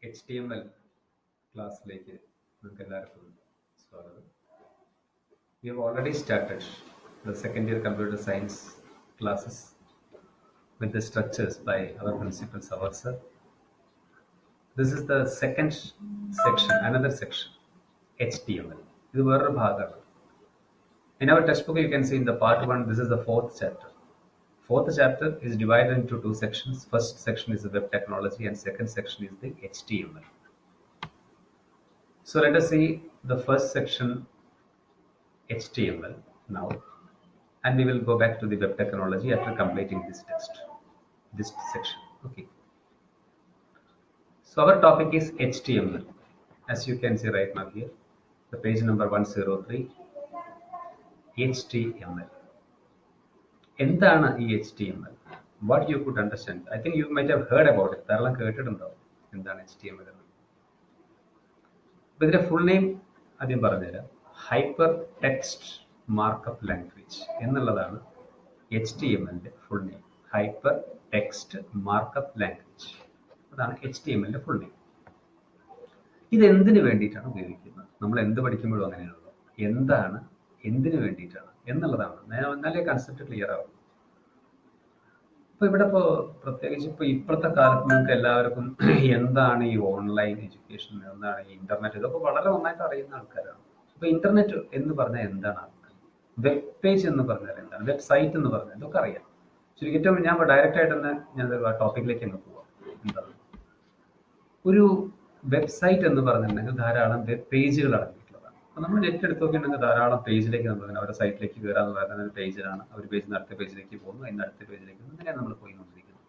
HTML ക്ലാസ്സിലേക്ക് നിങ്ങൾക്ക് എല്ലാവർക്കും സ്വാഗതം. We have already started the second year computer science classes with the structures by our principal Sawar sir. This is the second section, another section, HTML. ഇത് വേറൊരു ഭാഗമാണ്. In our textbook, you can see in the part 1, this is the fourth chapter. Fourth chapter is divided into two sections. First section is the web technology and second section is the HTML. So let us see the first section, HTML now, and we will go back to the web technology after completing this text, this section. Okay. So our topic is HTML. As you can see right now here, the page number 103, HTML. എന്താണ് ഈ HTML? What you could understand? I think you might have heard about it. ധാരാളം കേട്ടിട്ടുണ്ടാവും എന്താണ് HTML എന്ന്. അപ്പോൾ ഇതിന്റെ full name ആദ്യം പറഞ്ഞുതരാം. ഹൈപ്പർ ടെക്സ്റ്റ് മാർക്കപ്പ് ലാംഗ്വേജ് എന്നുള്ളതാണ് HTMLന്റെ full name. Hyper text markup language, അതാണ് HTMLന്റെ ഫുൾ നെയിം. ഇത് എന്തിനു വേണ്ടിയിട്ടാണ് ഉപയോഗിക്കുന്നത്? നമ്മൾ എന്ത് പഠിക്കുമ്പോഴും അങ്ങനെയാണല്ലോ. എന്താണ്, എന്തിനു വേണ്ടിയിട്ടാണ് എന്നുള്ളതാണ്. എന്നാലേ കൺസെപ്റ്റ് ക്ലിയർ ആവും. അപ്പോൾ ഇവിടെ പ്രത്യേകിച്ച് ഇപ്പോഴത്തെ കാലത്ത് നിങ്ങൾക്ക് എല്ലാവർക്കും എന്താണ് ഈ ഓൺലൈൻ എഡ്യൂക്കേഷൻ, എന്താണ് ഈ ഇന്റർനെറ്റ്, ഇതൊക്കെ വളരെ നന്നായിട്ട് അറിയുന്ന ആൾക്കാരാണ്. അപ്പോൾ ഇന്റർനെറ്റ് എന്ന് പറഞ്ഞാൽ എന്താണ് ആൾക്കാർ, വെബ് പേജ് എന്ന് പറഞ്ഞാൽ എന്താണ്, വെബ്സൈറ്റ് എന്ന് പറഞ്ഞാൽ ഇതൊക്കെ അറിയാം. ചുരുക്കിയിട്ടും ഞാൻ ഡയറക്റ്റ് ആയിട്ട് തന്നെ ഞാൻ ടോപ്പിക്കിലേക്ക് അങ്ങ് പോവാം. എന്താണ് ഒരു വെബ്സൈറ്റ് എന്ന് പറഞ്ഞിട്ടുണ്ടെങ്കിൽ ധാരാളം വെബ് പേജുകൾ അടങ്ങിയിട്ടുള്ളതാണ്. അപ്പോൾ നമ്മൾ നെറ്റ് എടുത്ത് നോക്കിയിട്ടുണ്ടെങ്കിൽ ധാരാളം പേജിലേക്ക് നമ്മൾ അവരുടെ സൈറ്റിലേക്ക് കയറാന്ന് പറയുന്ന ഒരു പേജിലാണ്. ഒരു പേജിൽ നിന്ന് അടുത്ത പേജിലേക്ക് പോകുന്നു, അതിന് അടുത്ത പേജിലേക്ക് പോകുന്നു, അങ്ങനെയാണ് നമ്മൾ പോയിക്കൊണ്ടിരിക്കുന്നത്.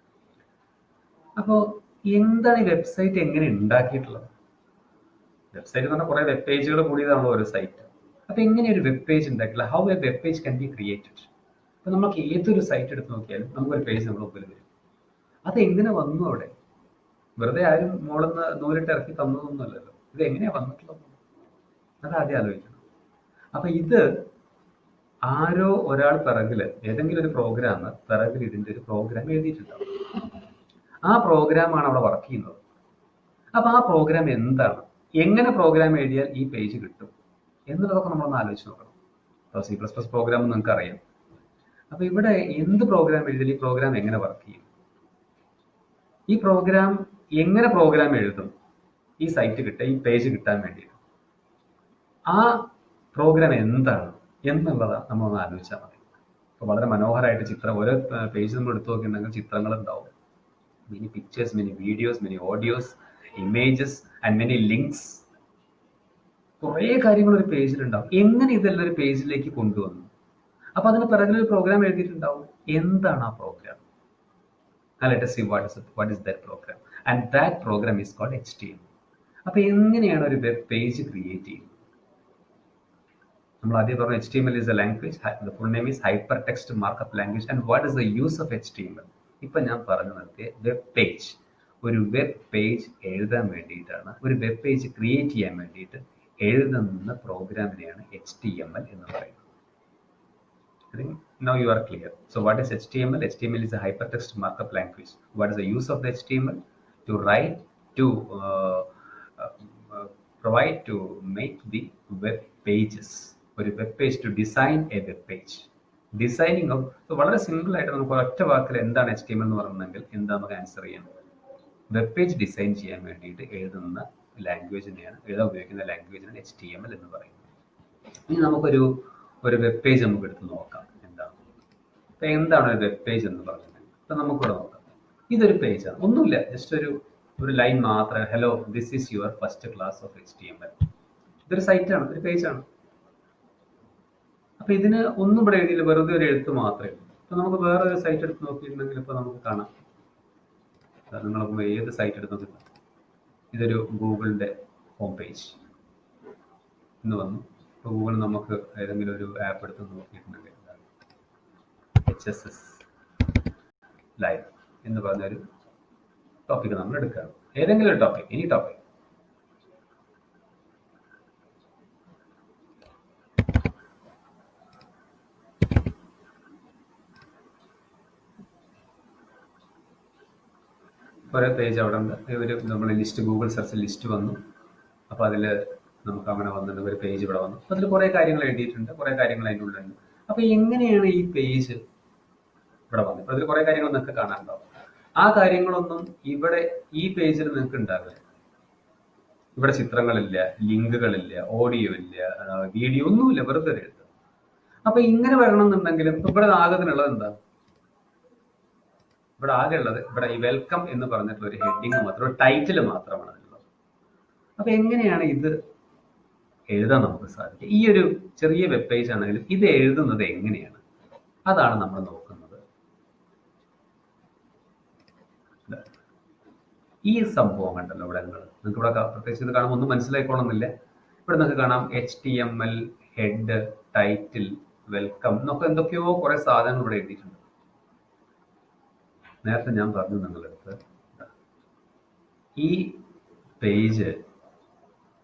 അപ്പോൾ എന്താണ് ഈ വെബ്സൈറ്റ് എങ്ങനെ ഉണ്ടാക്കിയിട്ടുള്ളത്? വെബ്സൈറ്റ് എന്ന് പറഞ്ഞാൽ കുറേ വെബ് പേജുകൾ കൂടിയതാണല്ലോ ഒരു സൈറ്റ്. അപ്പോൾ എങ്ങനെ ഒരു വെബ് പേജ് ഉണ്ടാക്കില്ല? How A web page can be created. അപ്പോൾ നമുക്ക് ഏതൊരു സൈറ്റ് എടുത്ത് നോക്കിയാലും നമുക്കൊരു പേജ് നമ്മുടെ മുമ്പിൽ വരും. അത് എങ്ങനെ വന്നു അവിടെ? വെറുതെ ആരും മോളിന്ന് നൂലിട്ട് ഇറക്കി തന്നതൊന്നുമല്ലല്ലോ. ഇത് എങ്ങനെയാ വന്നിട്ടുള്ളത്? അത് ആദ്യം ആലോചിക്കണം. അപ്പൊ ഇത് ആരോ ഒരാൾ പിറകില്, ഏതെങ്കിലും ഒരു പ്രോഗ്രാം പിറകിൽ ഇതിന്റെ ഒരു പ്രോഗ്രാം എഴുതിയിട്ടുണ്ടാവും. ആ പ്രോഗ്രാമാണ് അവിടെ വർക്ക് ചെയ്യുന്നത്. അപ്പൊ ആ പ്രോഗ്രാം എന്താണ്, എങ്ങനെ പ്രോഗ്രാം എഴുതിയാൽ ഈ പേജ് കിട്ടും എന്നുള്ളതൊക്കെ നമ്മളൊന്ന് ആലോചിച്ച് നോക്കണം. ഇപ്പോൾ C++ പ്രോഗ്രാം നിങ്ങൾക്ക് അറിയാം. അപ്പൊ ഇവിടെ എന്ത് പ്രോഗ്രാം എഴുതിയാൽ ഈ പ്രോഗ്രാം എങ്ങനെ വർക്ക് ചെയ്യും, ഈ പ്രോഗ്രാം എങ്ങനെ പ്രോഗ്രാം എഴുതും ഈ സൈറ്റ് കിട്ടാൻ, ഈ പേജ് കിട്ടാൻ വേണ്ടി, ആ പ്രോഗ്രാം എന്താണ് എന്നുള്ളതാണ് നമ്മളൊന്ന് ആലോചിച്ചാൽ മതി. അപ്പോൾ വളരെ മനോഹരമായിട്ട് ചിത്രം, ഓരോ പേജ് നമ്മൾ എടുത്തു നോക്കിയിട്ടുണ്ടെങ്കിൽ ചിത്രങ്ങൾ ഉണ്ടാവും. Many pictures, many videos, many audios, images and many links. കുറേ കാര്യങ്ങൾ ഒരു പേജിലുണ്ടാവും. എങ്ങനെ ഇതെല്ലാം ഒരു പേജിലേക്ക് കൊണ്ടുവന്നു? അപ്പൊ അതിന് പിറകിലൊരു പ്രോഗ്രാം എഴുതിയിട്ടുണ്ടാവും. എന്താണ് ആ programme? Let us see what is that program, and that program is called HTML. അപ്പൊ എങ്ങനെയാണ് ഒരു വെബ് പേജ് ക്രിയേറ്റ് ചെയ്യുന്നത്? നമ്മൾ ആദ്യം പറഞ്ഞു HTML is a language. The full name is Hypertext Markup Language. And what is the use of HTML? ഇപ്പൊ ഞാൻ പറഞ്ഞു നിർത്തിയ വെബ് പേജ്, ഒരു വെബ് പേജ് എഴുതാൻ വേണ്ടിയിട്ടാണ്, ഒരു വെബ് പേജ് ക്രിയേറ്റ് ചെയ്യാൻ വേണ്ടിയിട്ട് എഴുതുന്ന പ്രോഗ്രാമിനെയാണ് HTML എന്ന് പറയുന്നത്. I think now you are clear. So what is HTML? HTML is a hypertext markup language. What is the use of the HTML? To write, to provide, to make the web pages. ഒരു web page, to design a web page. Designing of, വളരെ simple ആയിട്ട് നമുക്ക് ഒറ്റ വാക്കിൽ എന്താണ് HTML എന്ന് പറഞ്ഞിട്ടുണ്ടെങ്കിൽ എന്താ നമുക്ക് ആൻസർ ചെയ്യാൻ? വെബ് പേജ് ഡിസൈൻ ചെയ്യാൻ വേണ്ടിയിട്ട് എഴുതുന്ന ലാംഗ്വേജിനെയാണ്, എഴുതാൻ ഉപയോഗിക്കുന്ന ലാംഗ്വേജിനാണ് HTML എന്ന് പറയുന്നത്. ഇനി നമുക്കൊരു വെബ് പേജ് നമുക്ക് എടുത്ത് നോക്കാം എന്താണ്. അപ്പൊ എന്താണ് ഒരു വെബ് പേജ് എന്ന് പറഞ്ഞിട്ടുണ്ടെങ്കിൽ ഇപ്പൊ നമുക്കിവിടെ നോക്കാം. ഇതൊരു പേജാണ്, ഒന്നുമില്ല, ജസ്റ്റ് ഒരു ലൈൻ മാത്രം. Hello, this is your first class of HTML. ഇതൊരു സൈറ്റാണ്, ഒരു പേജാണ്. അപ്പൊ ഇതിന് ഒന്നും ഇവിടെ എഴുതിയില്ല, വെറുതെ ഒരു എഴുത്ത് മാത്രമേ ഉള്ളൂ. അപ്പൊ നമുക്ക് വേറെ ഒരു സൈറ്റ് എടുത്ത് നോക്കിയിട്ടുണ്ടെങ്കിൽ ഇപ്പൊ നമുക്ക് കാണാം, നിങ്ങൾ ഏത് സൈറ്റ് എടുത്ത് നോക്കില്ല, ഇതൊരു ഗൂഗിളിന്റെ ഹോം പേജ് എന്ന് വന്നു. ഇപ്പോൾ ഗൂഗിൾ നമുക്ക് ഏതെങ്കിലും ഒരു ആപ്പ് എടുത്ത് നോക്കിയിട്ടുണ്ടെങ്കിൽ HSS ലൈവ് എന്ന് പറഞ്ഞൊരു ടോപ്പിക് നമ്മൾ എടുക്കുകയാണ്. ഏതെങ്കിലും ഒരു ടോപ്പിക്, എനി ടോപ്പിക്. ഒരു പേജ് അവിടെ ഉണ്ട്. ഒരു നമ്മൾ ലിസ്റ്റ് ഗൂഗിൾ സെർച്ച് ലിസ്റ്റ് വന്നു. അപ്പോൾ അതിൽ നമുക്ക് അങ്ങനെ വന്നിട്ട് ഒരു പേജ് ഇവിടെ വന്നു. അപ്പോൾ അതിൽ കുറേ കാര്യങ്ങൾ എഴുതിയിട്ടുണ്ട്, കുറേ കാര്യങ്ങൾ അതിൻ്റെ ഉള്ളിലുണ്ട്. അപ്പോൾ എങ്ങനെയാണ് ഈ പേജ് ഇവിടെ വന്നത്? അപ്പോൾ അതിൽ കുറേ കാര്യങ്ങൾ നിങ്ങൾക്ക് കാണാനുണ്ടാവും. ആ കാര്യങ്ങളൊന്നും ഇവിടെ ഈ പേജിൽ നിങ്ങൾക്ക് ഉണ്ടാവില്ല. ഇവിടെ ചിത്രങ്ങളില്ല, ലിങ്കുകളില്ല, ഓഡിയോ ഇല്ല, വീഡിയോ ഒന്നുമില്ല, വെറുതെ എഴുതുക. അപ്പൊ ഇങ്ങനെ വരണമെന്നുണ്ടെങ്കിലും ഇവിടെ ആകത്തിനുള്ളത് എന്താ? ഇവിടെ ആകെ ഉള്ളത് ഇവിടെ ഈ വെൽക്കം എന്ന് പറഞ്ഞിട്ടുള്ള ഒരു ഹെഡിങ് മാത്രം, ഒരു ടൈറ്റിൽ മാത്രമാണ് അതിലുള്ളത്. അപ്പൊ എങ്ങനെയാണ് ഇത് എഴുതാൻ നമുക്ക് സാധിക്കുക? ഈ ഒരു ചെറിയ വെബ് പേജ് ആണെങ്കിലും ഇത് എഴുതുന്നത് എങ്ങനെയാണ്, അതാണ് നമ്മൾ നോക്കുന്നത്. ഈ സംഭവം കണ്ടല്ലോ ഇവിടെ നിങ്ങൾക്ക് ഇവിടെ പ്രത്യേകിച്ച് ഇത് കാണുമ്പോൾ ഒന്നും മനസ്സിലായിക്കോണമെന്നില്ല. ഇവിടെ നിങ്ങൾക്ക് കാണാം HTML, ഹെഡ്, ടൈറ്റിൽ, വെൽക്കം എന്നൊക്കെ എന്തൊക്കെയോ കുറെ സാധനങ്ങൾ ഇവിടെ എഴുതിയിട്ടുണ്ട്. നേരത്തെ ഞാൻ പറഞ്ഞു നിങ്ങളടുത്ത് ഈ പേജ്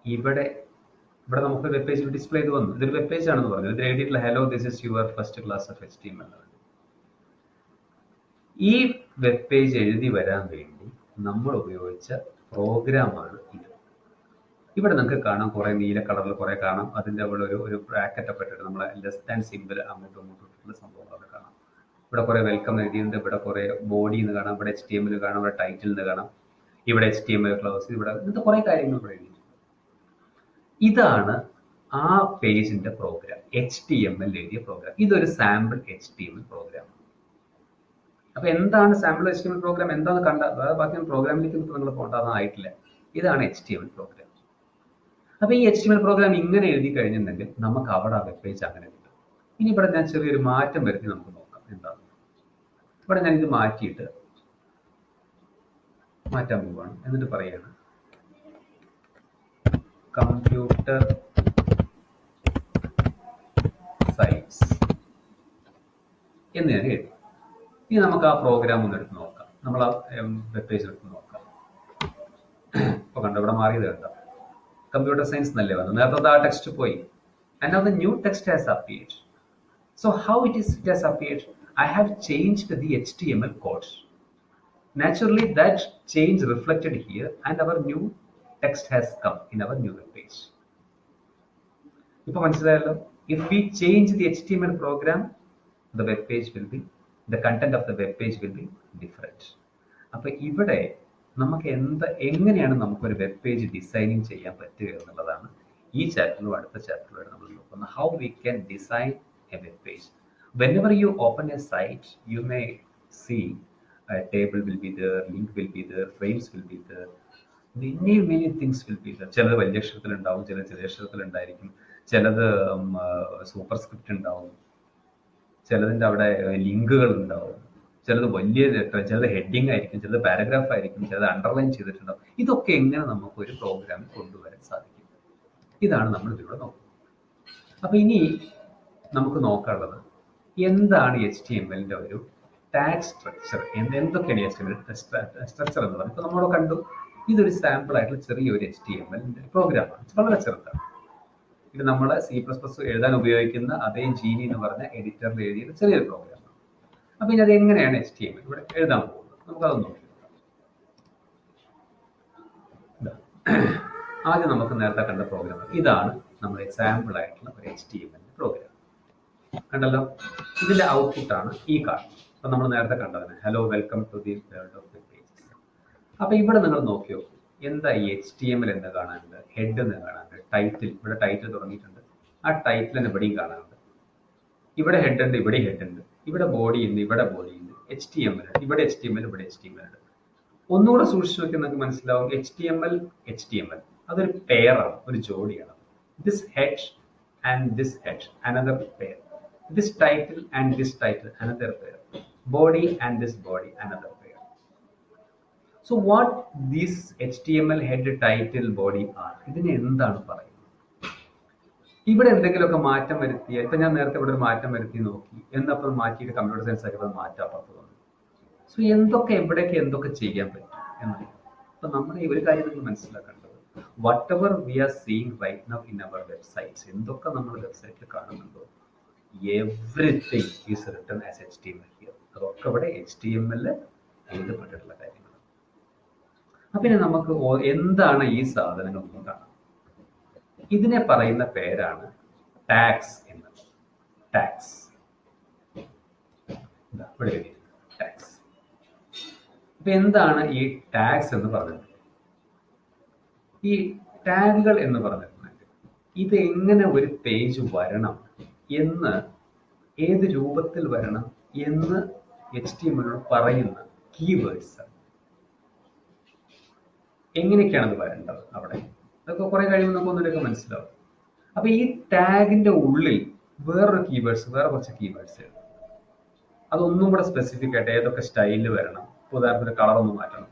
ഇവിടെ നമുക്ക് വെബ് പേജ് ഡിസ്പ്ലേ ചെയ്ത് വന്നു. ഇതൊരു വെബ് പേജ് ആണെന്ന് പറഞ്ഞു. ഇത് എഴുതിയിട്ടുള്ള hello this is your first class of HTML. ഈ വെബ് പേജ് എഴുതി വരാൻ വേണ്ടി നമ്മൾ ഉപയോഗിച്ച പ്രോഗ്രാമാണ് ഇത്. ഇവിടെ നിങ്ങൾക്ക് കാണാം കുറെ നീല കളറിൽ കുറെ കാണാം. അതിൻ്റെ അവിടെ ഒരു ബ്രാക്കറ്റ് ഒക്കെ ഇട്ടിട്ട് നമ്മളെ ലെസ് ദാൻ സിമ്പിൾ അങ്ങോട്ടും ഇങ്ങോട്ടും ഇട്ടിട്ടുള്ള സംഭവങ്ങളൊക്കെ കാണാം. ഇവിടെ കുറെ വെൽക്കം എഴുതിയിട്ടുണ്ട്, ഇവിടെ കുറെ ബോഡി എന്ന് കാണാം, ഇവിടെ HTML കാണാം, ഇവിടെ ടൈറ്റിൽ എന്ന് കാണാം, ഇവിടെ HTML ക്ലോസ്, ഇവിടെ ഇങ്ങനത്തെ കുറെ കാര്യങ്ങൾ ഇവിടെ എഴുതിയിട്ടുണ്ട്. ഇതാണ് ആ പേജിന്റെ പ്രോഗ്രാം, HTML എഴുതിയ പ്രോഗ്രാം. ഇതൊരു സാമ്പിൾ HTML പ്രോഗ്രാം. അപ്പൊ എന്താണ് സാമ്പിൾ HTML പ്രോഗ്രാം എന്താന്ന് കണ്ട ബാക്കി പ്രോഗ്രാമിലേക്ക് നിങ്ങൾ പോകേണ്ടതായിട്ടില്ല. ഇതാണ് HTML പ്രോഗ്രാം. അപ്പൊ ഈ HTML പ്രോഗ്രാം ഇങ്ങനെ എഴുതി കഴിഞ്ഞിട്ടുണ്ടെങ്കിൽ നമുക്ക് അവിടെ വെബ് പേജ് അങ്ങനെ കിട്ടും. ഇനി ഇവിടെ ഞാൻ ചെറിയൊരു മാറ്റം വരുത്തി നമുക്ക് നോക്കാം എന്താണ്. ഇവിടെ ഞാൻ ഇത് മാറ്റിയിട്ട് മാറ്റാൻ പോവാണ്. എന്നിട്ട് പറയാണ് കമ്പ്യൂട്ടർ സയൻസ് എന്ന് ഞാൻ എഴുതി. ഇനി നമുക്ക് ആ പ്രോഗ്രാം ഒന്ന് എടുത്ത് നോക്കാം. നമ്മൾ ആ വെബ് പേജ് എടുത്ത് നോക്കാം. ഇപ്പൊ കണ്ടോ ഇവിടെ മാറിയത് കണ്ടോ, കമ്പ്യൂട്ടർ സയൻസ് എന്നല്ലേ വന്നു. നേരത്തെ ആ ടെക്സ്റ്റ് പോയി. And now the new text has appeared. So how it has appeared? I have changed the HTML code. Naturally, that change reflected here, and our new text has come in our new web page. ഇപ്പൊ മനസ്സിലായല്ലോ. If we change the HTML program, the web page will be, the content of the web page will be different. അപ്പൊ ഇവിടെ നമുക്ക് എങ്ങനെയാണ് നമുക്കൊരു web page designing ചെയ്യാൻ പറ്റുക എന്നുള്ളതാണ് ഈ ചാപ്റ്ററിലും അടുത്ത ചാപ്റ്ററിലും നമ്മൾ നോക്കുന്നത്. How we can design a web page. Whenever you open a site, you may see a table will be there, link will be there, frames will be there, many things will be there. ചിലത് വലിയ അക്ഷരത്തിലുണ്ടാവും, ചിലത് ചെറിയ അക്ഷരത്തിലുണ്ടായിരിക്കും, ചിലത് super script ഉണ്ടാവും, ചിലതിൻ്റെ അവിടെ ലിങ്കുകൾ ഉണ്ടാവും, ചിലത് വലിയ ലെറ്റർ, ചിലത് ഹെഡിങ് ആയിരിക്കും, ചിലത് പാരഗ്രാഫ് ആയിരിക്കും, ചിലത് അണ്ടർലൈൻ ചെയ്തിട്ടുണ്ടാവും. ഇതൊക്കെ എങ്ങനെ നമുക്ക് ഒരു പ്രോഗ്രാമിൽ കൊണ്ടുവരാൻ സാധിക്കും, ഇതാണ് നമ്മൾ ഇതിലൂടെ നോക്കുന്നത്. അപ്പൊ ഇനി നമുക്ക് നോക്കാനുള്ളത് എന്താണ് HTML-ന്റെ ഒരു ടാഗ് സ്ട്രക്ചർ, എന്തൊക്കെയാണ് HTML സ്ട്രക്ചർ എന്നുള്ളത്. ഇപ്പൊ നമ്മൾ കണ്ടു, ഇതൊരു സാമ്പിൾ ആയിട്ടുള്ള ചെറിയൊരു HTML പ്രോഗ്രാമാണ്, വളരെ ചെറുതാണ്. ഇത് നമ്മൾ C++ എഴുതാൻ ഉപയോഗിക്കുന്ന അതേ ജീനി എന്ന് പറഞ്ഞ എഡിറ്ററിൽ എഴുതിയ ചെറിയൊരു പ്രോഗ്രാമാണ്. അപ്പൊ ഇനി അത് എങ്ങനെയാണ് HTML ഇവിടെ എഴുതാൻ പോകുന്നത്, നമുക്കത് നോക്കി. ആദ്യം നമുക്ക് നേരത്തെ കണ്ട പ്രോഗ്രാം ഇതാണ് നമ്മുടെ സാമ്പിൾ ആയിട്ടുള്ള ഒരു HTML പ്രോഗ്രാം. കണ്ടല്ലോ, ഇതിന്റെ ഔട്ട്പുട്ടാണ് ഈ കാണുന്നത്. അപ്പൊ നമ്മൾ നേരത്തെ കണ്ടതിന് hello welcome to the world of web pages. അപ്പൊ ഇവിടെ നിങ്ങൾ നോക്കിയോ, എന്താ ഈ HTML എന്ന് കാണാനുണ്ട്, ഹെഡ് എന്ന് കാണാനുണ്ട്, ടൈറ്റിൽ, ഇവിടെ ടൈറ്റിൽ തുടങ്ങിയിട്ടുണ്ട്, ആ ടൈറ്റിലിന് ഇവിടെയും കാണാനുണ്ട്, ഇവിടെ ഹെഡ് ഉണ്ട്, ഇവിടെ ഹെഡ് ഉണ്ട്, ഇവിടെ ബോഡി ഉണ്ട്, ഇവിടെ ബോഡി ഉണ്ട്, HTML ഇവിടെ HTML ഇവിടെ HTML ഉണ്ട്. ഒന്നുകൂടെ സൂക്ഷിച്ചു നോക്കി നിങ്ങൾക്ക് മനസ്സിലാവും, HTML അതൊരു പെയറാണ്, ഒരു ജോഡിയാണ്. This head and this head another pair, this title and this title another pair, body and this body another pair. So what this HTML head, title, body are, ഇതിനെ എന്താണ് പറയുന്നത്? ഇവിടെ എന്തെങ്കിലുമൊക്കെ മാറ്റം വരുത്തിയാൽ, ഇപ്പൊ ഞാൻ നേരത്തെ ഇവിടെ ഒരു മാറ്റം വരുത്തി നോക്കി, എന്നപ്പോൾ മാറ്റിയിട്ട് കമ്പ്യൂട്ടർ സയൻസ് ആക്കി മാറ്റാൻ പറ്റുന്നത്. സോ എന്തൊക്കെ എവിടേക്ക് എന്തൊക്കെ ചെയ്യാൻ പറ്റും എന്നാണ്. അപ്പൊ നമ്മുടെ ഈ ഒരു കാര്യം നിങ്ങൾ മനസ്സിലാക്കേണ്ടത്, whatever we are seeing right now in our websites, എന്തൊക്കെ നമ്മൾ വെബ്സൈറ്റിൽ കാണുന്നുണ്ടോ, everything is written as HTML here. അതൊക്കെ ഇവിടെ HTML എഴുതപ്പെട്ടിട്ടുള്ള കാര്യങ്ങളാണ്. അപ്പൊ ഇനി നമുക്ക് എന്താണ് ഈ സാധനങ്ങൾ എന്ന് കാണാം. ഇതിനെ പറയുന്ന പേരാണ് ടാഗ്സ് എന്നത്. Tags tags. അപ്പൊ എന്താണ് ഈ ടാഗ്സ് എന്ന് പറഞ്ഞത്? ഈ ടാഗുകൾ എന്ന് പറഞ്ഞിട്ടുണ്ടെങ്കിൽ ഇത് എങ്ങനെ ഒരു പേജ് വരണം എന്ന്, ഏത് രൂപത്തിൽ വരണം എന്ന് HTML പറയുന്ന കീവേഡ്സ്. എങ്ങനെയൊക്കെയാണ് അത് വരേണ്ടത് അവിടെ, അതൊക്കെ കുറെ കഴിയുമ്പോൾ നമുക്ക് ഒന്നിനൊക്കെ മനസ്സിലാവും. അപ്പൊ ഈ ടാഗിന്റെ ഉള്ളിൽ വേറൊരു കീവേഡ്സ്, വേറെ കുറച്ച് കീവേഡ്സ് ഉണ്ട്. അതൊന്നും കൂടെ സ്പെസിഫിക് ആയിട്ട് ഏതൊക്കെ സ്റ്റൈലിൽ വരണം. ഉദാഹരണത്തിന് കളർ ഒന്ന് മാറ്റണം.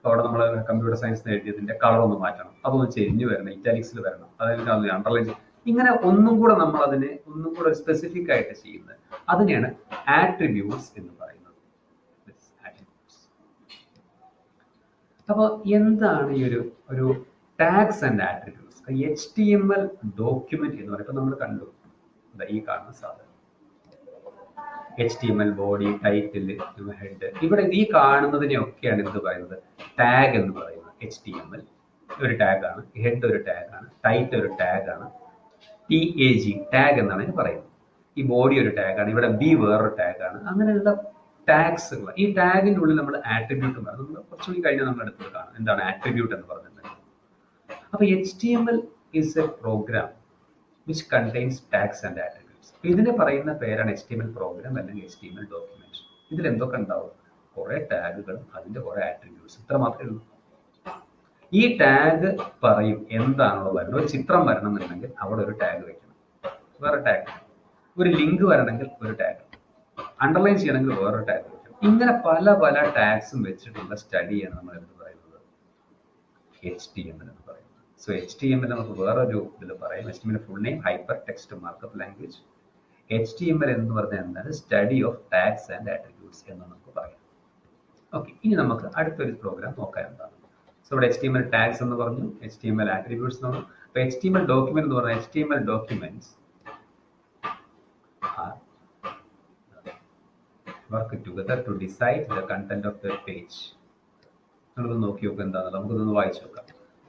അവിടെ നമ്മൾ കമ്പ്യൂട്ടർ സയൻസ് എഴുതിയതിന്റെ കളർ ഒന്ന് മാറ്റണം, അതൊന്ന് ചെരിഞ്ഞ് വരണം, ഇറ്റാലിക്സിൽ വരണം, അതായത് അണ്ടർലൈൻ. ഇങ്ങനെ ഒന്നും കൂടെ നമ്മൾ അതിനെ ഒന്നും കൂടെ സ്പെസിഫിക് ആയിട്ട് ചെയ്യുന്നത്, അതിനെയാണ് ആട്രിബ്യൂട്ട്സ് എന്ന് പറയുന്നത്. അപ്പോൾ എന്താണ് ഈ ഒരു tags and attributes? HTML document എന്ന് പറയുമ്പോൾ നമ്മൾ കണ്ടു ഈ കാണുന്ന സാധനം, HTML ബോഡി, ടൈറ്റിൽ, ഹെഡ്. ഇവിടെ ഈ കാണുന്നതിനെയൊക്കെയാണ് എന്ത് പറയുന്നത്? ടാഗ് എന്ന് പറയുന്നത്. HTML ഒരു ടാഗാണ്, ഹെഡ് ഒരു ടാഗാണ്, ടൈറ്റിൽ ഒരു ടാഗാണ്, TAG ടാഗ് എന്നാണ് ഇതിന് പറയുന്നത്. ഈ ബോഡി ഒരു ടാഗാണ്, ഇവിടെ B വേറൊരു ടാഗാണ്. അങ്ങനെയുള്ള ടാഗ്സുകൾ. ഈ ടാഗിന്റെ ഉള്ളിൽ നമ്മൾ ആട്രിബ്യൂട്ട് നമ്മൾ കുറച്ചുകൂടി കഴിഞ്ഞാൽ നമ്മൾ എടുത്തത് കാണാം എന്താണ് ആട്രിബ്യൂട്ട് എന്ന് പറഞ്ഞിട്ടുണ്ടെങ്കിൽ. അപ്പൊ HTML is a program which contains tags and attributes. ഇതിനെ പറയുന്ന പേരാണ് HTML പ്രോഗ്രാം അല്ലെങ്കിൽ HTML ഡോക്യുമെന്റ്. ഇതിൽ എന്തൊക്കെ ഉണ്ടാവും? കുറെ ടാഗുകളും അതിന്റെ കുറെ ആട്രിബ്യൂട്ട്സ്. ഇത്ര മാത്രമേ ഉള്ളൂ. ഈ ടാഗ് പറയും എന്താണോ വരുന്നത്. ഒരു ചിത്രം വരണം എന്നുണ്ടെങ്കിൽ അവിടെ ഒരു ടാഗ് വെക്കണം, വേറെ ടാഗ്. ഒരു ലിങ്ക് വരണമെങ്കിൽ ഒരു ടാഗ്, അണ്ടർലൈൻ ചെയ്യണമെങ്കിൽ വേറൊരു ടാഗ് വെക്കണം. ഇങ്ങനെ പല പല ടാഗ്സും വെച്ചിട്ടുള്ള സ്റ്റഡിയാണ് നമ്മൾ എന്ത് പറയുന്നത്? HTML എന്ന് പറയുന്നത്. സോ HTML നമുക്ക് വേറൊരു ഇതിൽ പറയാം. HTML full name hyper text markup language. HTML എന്ന് പറഞ്ഞാൽ എന്താണ്? Study of tags and attributes എന്ന് നമുക്ക് പറയാം. ഓക്കെ, ഇനി നമുക്ക് അടുത്തൊരു പ്രോഗ്രാം നോക്കാൻ എന്താണ്. സോ ഇവിടെ HTML ടാഗ്സ് എന്ന് പറഞ്ഞു, HTML ആട്രിബ്യൂട്ട്സ് എന്ന് പറഞ്ഞു. അപ്പോൾ HTML ഡോക്യുമെന്റ് എന്ന് പറഞ്ഞാൽ HTML documents are work together to decide the content of the page. നമ്മളൊന്ന് നോക്കി നോക്കുക എന്താണെന്ന്. നമുക്കൊന്ന് വായിച്ചു നോക്കാം.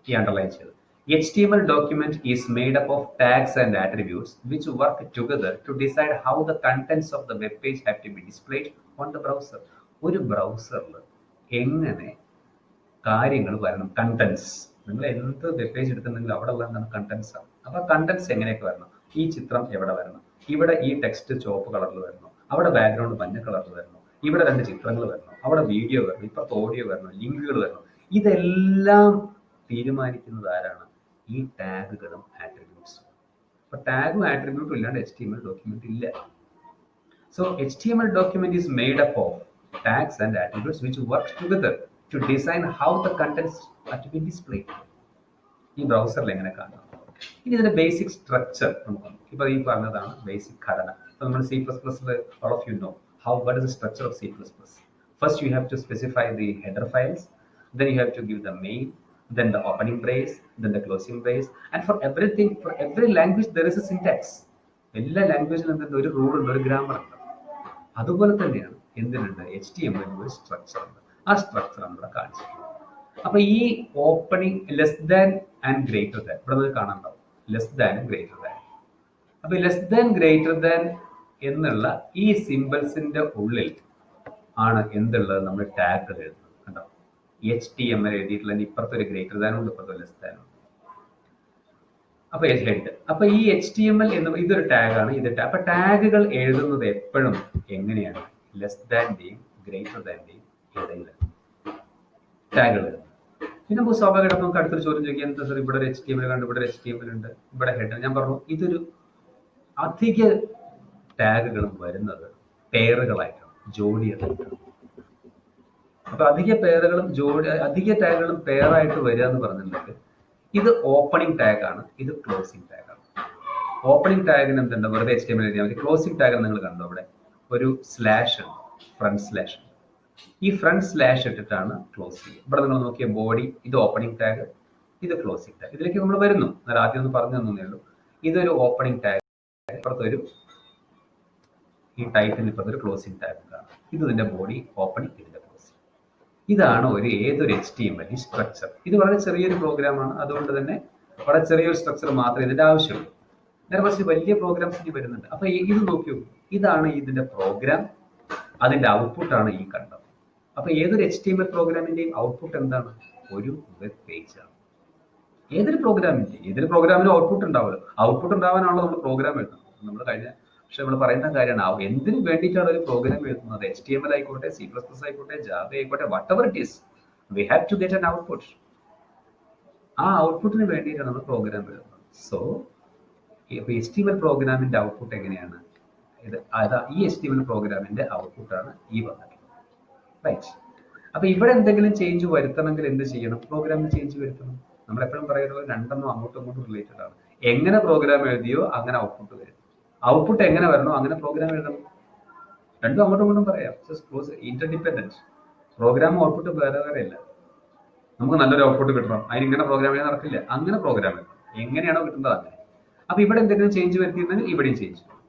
ഈ അണ്ടർലൈൻ ചെയ്ത് HTML document is made up of tags and attributes which work together to decide how the contents of the web page have to be displayed on the browser. ഒരു ബ്രൗസറിൽ എങ്ങനെ കാര്യങ്ങൾ വരണം, കണ്ടന്റ്സ്. നിങ്ങൾ എന്ത് വെബ് പേജ് എടുക്കുന്നെങ്കിലും അവിടെ ഉള്ള എന്താണ്? Contents ആണ്. അപ്പൊ കണ്ടന്റ്സ് എങ്ങനെയൊക്കെ വരണം? ഈ ചിത്രം എവിടെ വരണം? ഇവിടെ ഈ ടെക്സ്റ്റ് ചുവപ്പ് കളറിൽ വരണം, അവിടെ ബാക്ക്ഗ്രൗണ്ട് മഞ്ഞ കളറിൽ വരണം, ഇവിടെ 2 ചിത്രങ്ങൾ വരണം, അവിടെ വീഡിയോ വരണം, ഇപ്പുറത്ത് ഓഡിയോ വരണം, ലിങ്കുകൾ വരണം. ഇതെല്ലാം തീരുമാനിക്കുന്നത് ആരാണ്? ഈ ടാഗുകളും ആട്രിബ്യൂട്ട്സും. അപ്പൊ ടാഗും ആട്രിബ്യൂട്ടും ഇല്ലാണ്ട് HTML ഡോക്യുമെന്റ് ഇല്ല. So HTML document is made up of tags and attributes which work together to design how the contents are to be displayed. ഈ ബ്രൗസറിൽ എങ്ങനെ കാണാം? ഇനി ഇതിന്റെ ബേസിക് സ്ട്രക്ചർ നമുക്ക് ഇപ്പോൾ ഈ പറഞ്ഞതാണ് ബേസിക് ഘടന. നമ്മൾ C++, all of you know what is the structure of C++. First you have to specify the header files, then you have to give the main, then the opening brace, then the closing brace, and for everything, for every language there is a syntax. എല്ലാ ലാംഗ്വേജിലും എന്തുണ്ട്? ഒരു rule ഉണ്ട്, ഒരു grammar ഉണ്ട്. അതുപോലെ തന്നെയാണ് എന്തിനുണ്ട്? HTML ഒരു structure ഉണ്ട്. ആ സ്ട്രക്ചർ നമ്മൾ കാണിച്ചിട്ടുണ്ട്. അപ്പൊ ഈ opening less than and greater than ഇവിടെ നമുക്ക് കാണാനുണ്ടാവും. ലെസ് ദാനും ഗ്രേറ്റർ ദാൻ. അപ്പൊ ലെസ് ദാൻ ഗ്രേറ്റർ ദാൻ എന്നുള്ള ഈ സിമ്പിൾസിന്റെ ഉള്ളിൽ ആണ് എന്തുള്ളത്? നമ്മൾ ടാഗ് എഴുതുന്നത്. കണ്ടോ? HTML എഴുതിയിട്ടുള്ള ഇപ്പുറത്തെ ഒരു ഗ്രേറ്റർ ദാനും ഉണ്ട്, ഇപ്പുറത്തെ ലെസ് ദാനും. അപ്പൊ ഹെഡ്. അപ്പൊ ഈ HTML എന്ന് ഇതൊരു ടാഗാണ്, ഇത് അപ്പൊ ടാഗുകൾ എഴുതുന്നത് എപ്പോഴും എങ്ങനെയാണ്? ലെസ് ദാന്റെയും ഗ്രേറ്റർ ദാന്റെയും ഇടയിലാണ് ടാഗുകൾ. പിന്നെ നമുക്ക് സ്വാഭാവികമായിട്ട് നമുക്ക് അടുത്തൊരു ചോദ്യം ചോദിക്കാം, എന്താ സാർ ഇവിടെ ഒരു HTML കണ്ട്, ഇവിടെ ഒരു HTML ഉണ്ട്, ഇവിടെ ഹെഡ്. ഞാൻ പറഞ്ഞു ഇതൊരു അധിക ടാഗുകളും വരുന്നത് പെയറുകളായിട്ടാണ്, ജോഡികളായിട്ടാണ്. അപ്പൊ അധിക ടാഗുകളും പെയറായിട്ട് വരിക എന്ന് പറഞ്ഞിട്ടുണ്ടെങ്കിൽ ഇത് ഓപ്പണിംഗ് ടാഗ് ആണ്, ഇത് ക്ലോസിംഗ് ടാഗ് ആണ്. ഓപ്പണിംഗ് ടാഗിന് എന്തുണ്ട്? വെറുതെ HTML എഴുതിയാൽ മതി. ക്ലോസിംഗ് ടാഗ് നിങ്ങൾ കണ്ടോ? അവിടെ ഒരു സ്ലാഷ് ഉണ്ട്, ഫ്രണ്ട് സ്ലാഷ്. ഈ ഫ്രണ്ട് സ്ലാഷ് ഇട്ടിട്ടാണ് ക്ലോസ് ചെയ്യുക. ഇവിടെ നിങ്ങൾ നോക്കിയ ബോഡി, ഇത് ഓപ്പണിംഗ് ടാഗ്, ഇത് ക്ലോസിംഗ് ടാഗ്. ഇതിലേക്ക് നമ്മൾ വരുന്നു. എന്നാൽ ആദ്യം ഒന്ന് പറഞ്ഞു തന്നേ ഉള്ളൂ. ഇതൊരു ഓപ്പണിംഗ് ടാഗ്, ഇപ്പുറത്തൊരു ഈ ടൈറ്റിൽ ഇപ്പുറത്തൊരു ക്ലോസിംഗ് ടാഗ് ആണ്. ഇത് ഇതിന്റെ ബോഡി ഓപ്പണിംഗ്, ഇതിന്റെ ക്ലോസിംഗ്. ഇതാണ് ഏതൊരു HTML ഈ സ്ട്രക്ചർ. ഇത് വളരെ ചെറിയൊരു പ്രോഗ്രാമാണ്, അതുകൊണ്ട് തന്നെ വളരെ ചെറിയൊരു സ്ട്രക്ചർ മാത്രമേ ഇതിന്റെ ആവശ്യമുള്ളൂ. നേരെ കുറച്ച് വലിയ പ്രോഗ്രാംസ് ഇനി വരുന്നുണ്ട്. അപ്പൊ ഇത് നോക്കൂ, ഇതാണ് ഇതിന്റെ പ്രോഗ്രാം, അതിന്റെ ഔട്ട്പുട്ടാണ് ഈ കണ്ടത്. അപ്പൊ ഏതൊരു HTML പ്രോഗ്രാമിന്റെയും ഔട്ട്പുട്ട് എന്താണ്? ഒരു വെബ് പേജ് ആണ്. ഏതൊരു പ്രോഗ്രാമിനും ഔട്ട്പുട്ട് ഉണ്ടാവുമല്ലോ. ഔട്ട്പുട്ട് ഉണ്ടാവാനാണല്ലോ നമ്മൾ പ്രോഗ്രാം എഴുതുന്നത്. നമ്മൾ പക്ഷെ നമ്മൾ പറയുന്ന കാര്യമാണ്, എന്തിനു വേണ്ടിയിട്ടാണ് ഒരു പ്രോഗ്രാം എഴുതുന്നത്? HTML ആയിക്കോട്ടെ, C++ ആയിക്കോട്ടെ, Java ആയിക്കോട്ടെ, whatever it is, we have to get an output. ആ ഔട്ട്പുട്ടിന് വേണ്ടിയിട്ടാണ് നമ്മൾ പ്രോഗ്രാം എഴുതുന്നത്. സോ HTML പ്രോഗ്രാമിന്റെ ഔട്ട്പുട്ട് എങ്ങനെയാണ്? ഈ HTML പ്രോഗ്രാമിന്റെ ഔട്ട്പുട്ടാണ് ഈ വന്നിട്ടുള്ളത്. റൈറ്റ്. അപ്പൊ ഇവിടെ എന്തെങ്കിലും ചേഞ്ച് വരുത്തണമെങ്കിൽ എന്ത് ചെയ്യണം? പ്രോഗ്രാമിൽ ചേഞ്ച് വരുത്തണം. നമ്മൾ എപ്പോഴും പറയുന്നത് രണ്ടെണ്ണം അങ്ങോട്ടും ഇങ്ങോട്ടും റിലേറ്റഡ് ആണ്. എങ്ങനെ പ്രോഗ്രാം എഴുതിയോ അങ്ങനെ ഔട്ട്പുട്ട് വരും. ഔട്ട്പുട്ട് എങ്ങനെ വരണോ അങ്ങനെ പ്രോഗ്രാം എഴുതണം. രണ്ടും അങ്ങോട്ടും ഇങ്ങോട്ടും പറയാം. ഇന്റർഡിപെൻഡൻസ്. പ്രോഗ്രാം ഔട്ട്പുട്ട് വേറെ വേറെ ഇല്ല. നമുക്ക് നല്ലൊരു ഔട്ട്പുട്ട് കിട്ടണം, അതിന് ഇങ്ങനെ പ്രോഗ്രാം ചെയ്യാൻ നടക്കില്ല. അങ്ങനെ പ്രോഗ്രാം എഴുതണം. എങ്ങനെയാണോ കിട്ടുന്നത് അങ്ങനെ. അപ്പൊ ഇവിടെ എന്തെങ്കിലും ചേഞ്ച് വരുത്തിയിരുന്നെങ്കിൽ ഇവിടെയും ചേഞ്ച് വരും.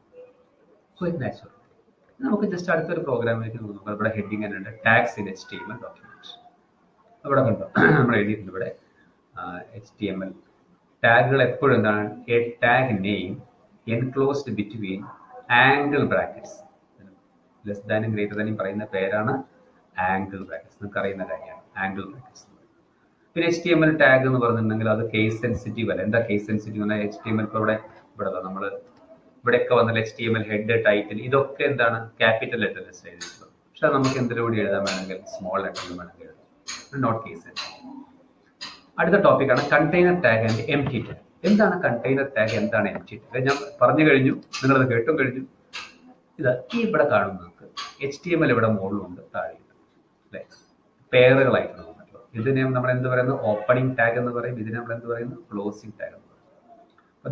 Quite natural. നമുക്ക് ജസ്റ്റ് അടുത്തൊരു പ്രോഗ്രാമിലേക്ക് നോക്കാം. ഇവിടെ ഹെഡിങ് ഉണ്ട്, ടാഗ്സ് ഇൻ HTML ഡോക്യുമെന്റ്. അവിടെ കണ്ടോ നമ്മൾ എഴുതിയിട്ടുണ്ട് ഇവിടെ HTML ടാഗുകൾ എപ്പോഴും എന്താണ്? A tag name enclosed between angle brackets. Less ദാനും ഗ്രേറ്റർ ദാനും പറയുന്ന പേരാണ് ആംഗിൾ ബ്രാക്കറ്റ്സ്. നിങ്ങൾക്ക് അറിയുന്ന കാര്യമാണ് ആംഗിൾ ബ്രാക്കറ്റ്സ്. പിന്നെ HTML ടാഗ് എന്ന് പറഞ്ഞിട്ടുണ്ടെങ്കിൽ അത് കേസ് സെൻസിറ്റീവ് അല്ല. എന്താ കേസ് സെൻസിറ്റീവ് എന്ന് പറഞ്ഞാൽ HTML ഇപ്പോൾ ഇവിടെ നമ്മൾ ഇവിടെയൊക്കെ വന്നാൽ HTML ഹെഡ്, ടൈറ്റിൽ, ഇതൊക്കെ എന്താണ്? ക്യാപിറ്റൽ ലെറ്ററിൽ എഴുതിയിട്ടുള്ളത്. പക്ഷെ നമുക്ക് എന്തിലൂടെ എഴുതാൻ വേണമെങ്കിൽ സ്മോൾ ലെറ്ററിൽ വേണമെങ്കിൽ എഴുതാം. Not case sensitive. അടുത്ത ടോപ്പിക്കാണ് container tag and empty tag. എന്താണ് കണ്ടെയ്നർ ടാഗ്, എന്താണ് എംപ്റ്റി ടാഗ്? ഞാൻ പറഞ്ഞു കഴിഞ്ഞു, നിങ്ങളത് കേട്ടും കഴിഞ്ഞു. ഇവിടെ കാണുന്നത് HTML ഇവിടെ മുകളിലുണ്ട്, താഴെയുണ്ട് അല്ലെ? പേറുകളായിട്ടാണ് വന്നിട്ടുള്ളത്. ഇതിനെ നമ്മൾ എന്ത് പറയുന്നു? ഓപ്പണിംഗ് ടാഗ് എന്ന് പറയും. ഇതിനെ നമ്മൾ എന്ത് പറയുന്നു? ക്ലോസിംഗ് ടാഗ് എന്ന് പറയും.